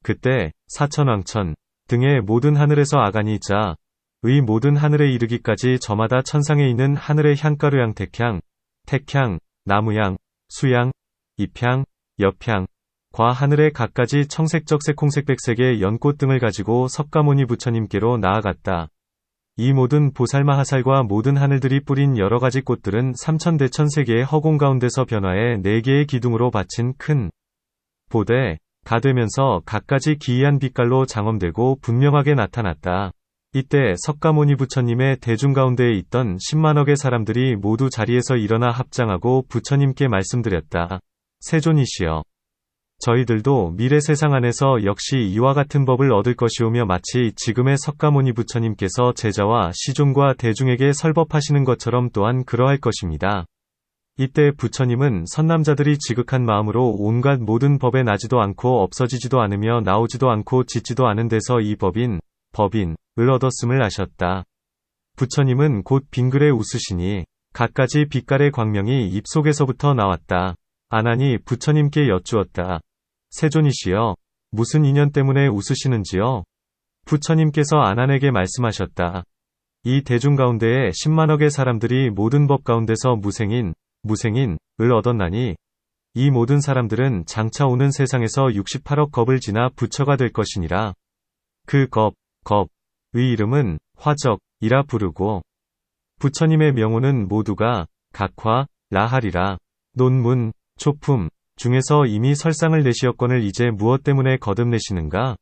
그때 사천왕천 등의 모든 하늘에서 아가니 자의 모든 하늘에 이르기까지 저마다 천상에 있는 하늘의 향가루향 택향, 나무향, 수향, 잎향, 엽향, 과 하늘의 갖가지 청색적색 홍색백색의 연꽃 등을 가지고 석가모니 부처님께로 나아갔다. 이 모든 보살마하살과 모든 하늘들이 뿌린 여러가지 꽃들은 삼천대천세계의 허공 가운데서 변화해 4개의 기둥으로 받친 큰 보대가 되면서 갖가지 기이한 빛깔로 장엄되고 분명하게 나타났다. 이때 석가모니 부처님의 대중 가운데에 있던 10만억의 사람들이 모두 자리에서 일어나 합장하고 부처님께 말씀드렸다. 세존이시여, 저희들도 미래 세상 안에서 역시 이와 같은 법을 얻을 것이오며 마치 지금의 석가모니 부처님께서 제자와 시종과 대중에게 설법하시는 것처럼 또한 그러할 것입니다. 이때 부처님은 선남자들이 지극한 마음으로 온갖 모든 법에 나지도 않고 없어지지도 않으며 나오지도 않고 짓지도 않은 데서 이 법인을 얻었음을 아셨다. 부처님은 곧 빙글에 웃으시니 갖가지 빛깔의 광명이 입속에서부터 나왔다. 아난이 부처님께 여쭈었다. 세존이시여, 무슨 인연 때문에 웃으시는지요? 부처님께서 아난에게 말씀하셨다. 이 대중 가운데에 10만억의 사람들이 모든 법 가운데서 무생인을 얻었나니 이 모든 사람들은 장차 오는 세상에서 68억 겁을 지나 부처가 될 것이니라. 그 겁의 이름은 화적이라 부르고 부처님의 명호는 모두가 각화, 라하리라. 논문, 초품 중에서 이미 설상을 내시었거늘 이제 무엇 때문에 거듭내시는가?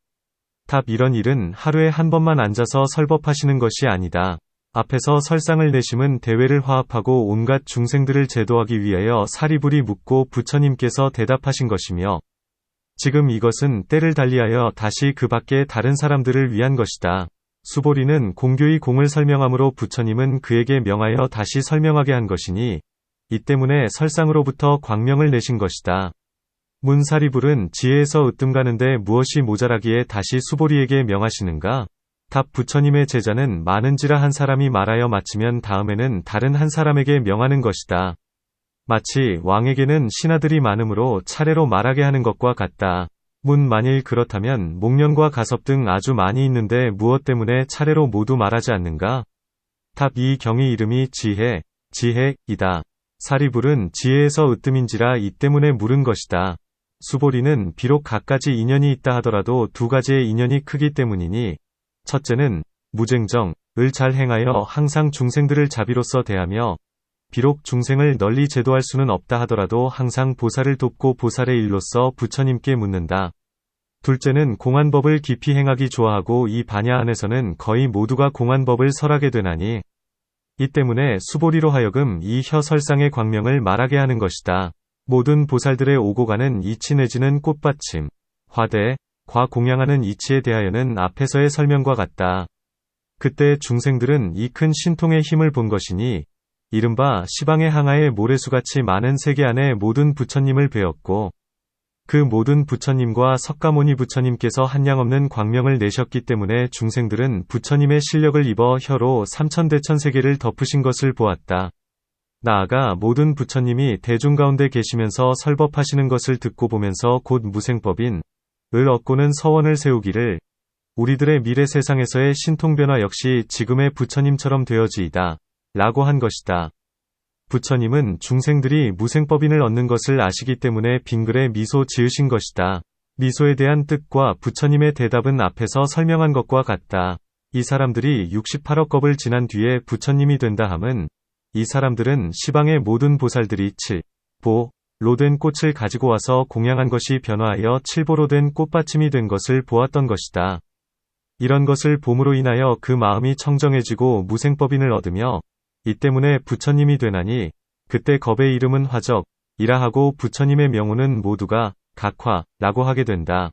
답. 이런 일은 하루에 한 번만 앉아서 설법하시는 것이 아니다. 앞에서 설상을 내심은 대회를 화합하고 온갖 중생들을 제도하기 위하여 사리불이 묻고 부처님께서 대답하신 것이며 지금 이것은 때를 달리하여 다시 그 밖에 다른 사람들을 위한 것이다. 수보리는 공교의 공을 설명하므로 부처님은 그에게 명하여 다시 설명하게 한 것이니 이 때문에 설상으로부터 광명을 내신 것이다. 문사리불은 지혜에서 으뜸가는데 무엇이 모자라기에 다시 수보리에게 명하시는가? 답. 부처님의 제자는 많은지라 한 사람이 말하여 마치면 다음에는 다른 한 사람에게 명하는 것이다. 마치 왕에게는 신하들이 많으므로 차례로 말하게 하는 것과 같다. 만일 그렇다면 목련과 가섭 등 아주 많이 있는데 무엇 때문에 차례로 모두 말하지 않는가? 답. 이 경의 이름이 지혜이다. 사리불은 지혜에서 으뜸인지라 이 때문에 물은 것이다. 수보리는 비록 갖가지 인연이 있다 하더라도 두 가지의 인연이 크기 때문이니 첫째는 무쟁정을 잘 행하여 항상 중생들을 자비로서 대하며 비록 중생을 널리 제도할 수는 없다 하더라도 항상 보살을 돕고 보살의 일로서 부처님께 묻는다. 둘째는 공안법을 깊이 행하기 좋아하고 이 반야 안에서는 거의 모두가 공안법을 설하게 되나니 이 때문에 수보리로 하여금 이 혀설상의 광명을 말하게 하는 것이다. 모든 보살들의 오고 가는 이치 내지는 꽃받침, 화대, 과 공양하는 이치에 대하여는 앞에서의 설명과 같다. 그때 중생들은 이 큰 신통의 힘을 본 것이니 이른바 시방의 항아의 모래수같이 많은 세계 안에 모든 부처님을 배웠고 그 모든 부처님과 석가모니 부처님께서 한량없는 광명을 내셨기 때문에 중생들은 부처님의 실력을 입어 혀로 삼천대천세계를 덮으신 것을 보았다. 나아가 모든 부처님이 대중 가운데 계시면서 설법하시는 것을 듣고 보면서 곧 무생법인 을 얻고는 서원을 세우기를 우리들의 미래 세상에서의 신통변화 역시 지금의 부처님처럼 되어지이다 라고 한 것이다. 부처님은 중생들이 무생법인을 얻는 것을 아시기 때문에 빙글에 미소 지으신 것이다. 미소에 대한 뜻과 부처님의 대답은 앞에서 설명한 것과 같다. 이 사람들이 68억 겁을 지난 뒤에 부처님이 된다 함은 이 사람들은 시방의 모든 보살들이 로 된 꽃을 가지고 와서 공양한 것이 변화하여 칠보로 된 꽃받침이 된 것을 보았던 것이다. 이런 것을 봄으로 인하여 그 마음이 청정해지고 무생법인을 얻으며 이 때문에 부처님이 되나니 그때 겁의 이름은 화적이라 하고 부처님의 명호는 모두가 각화라고 하게 된다.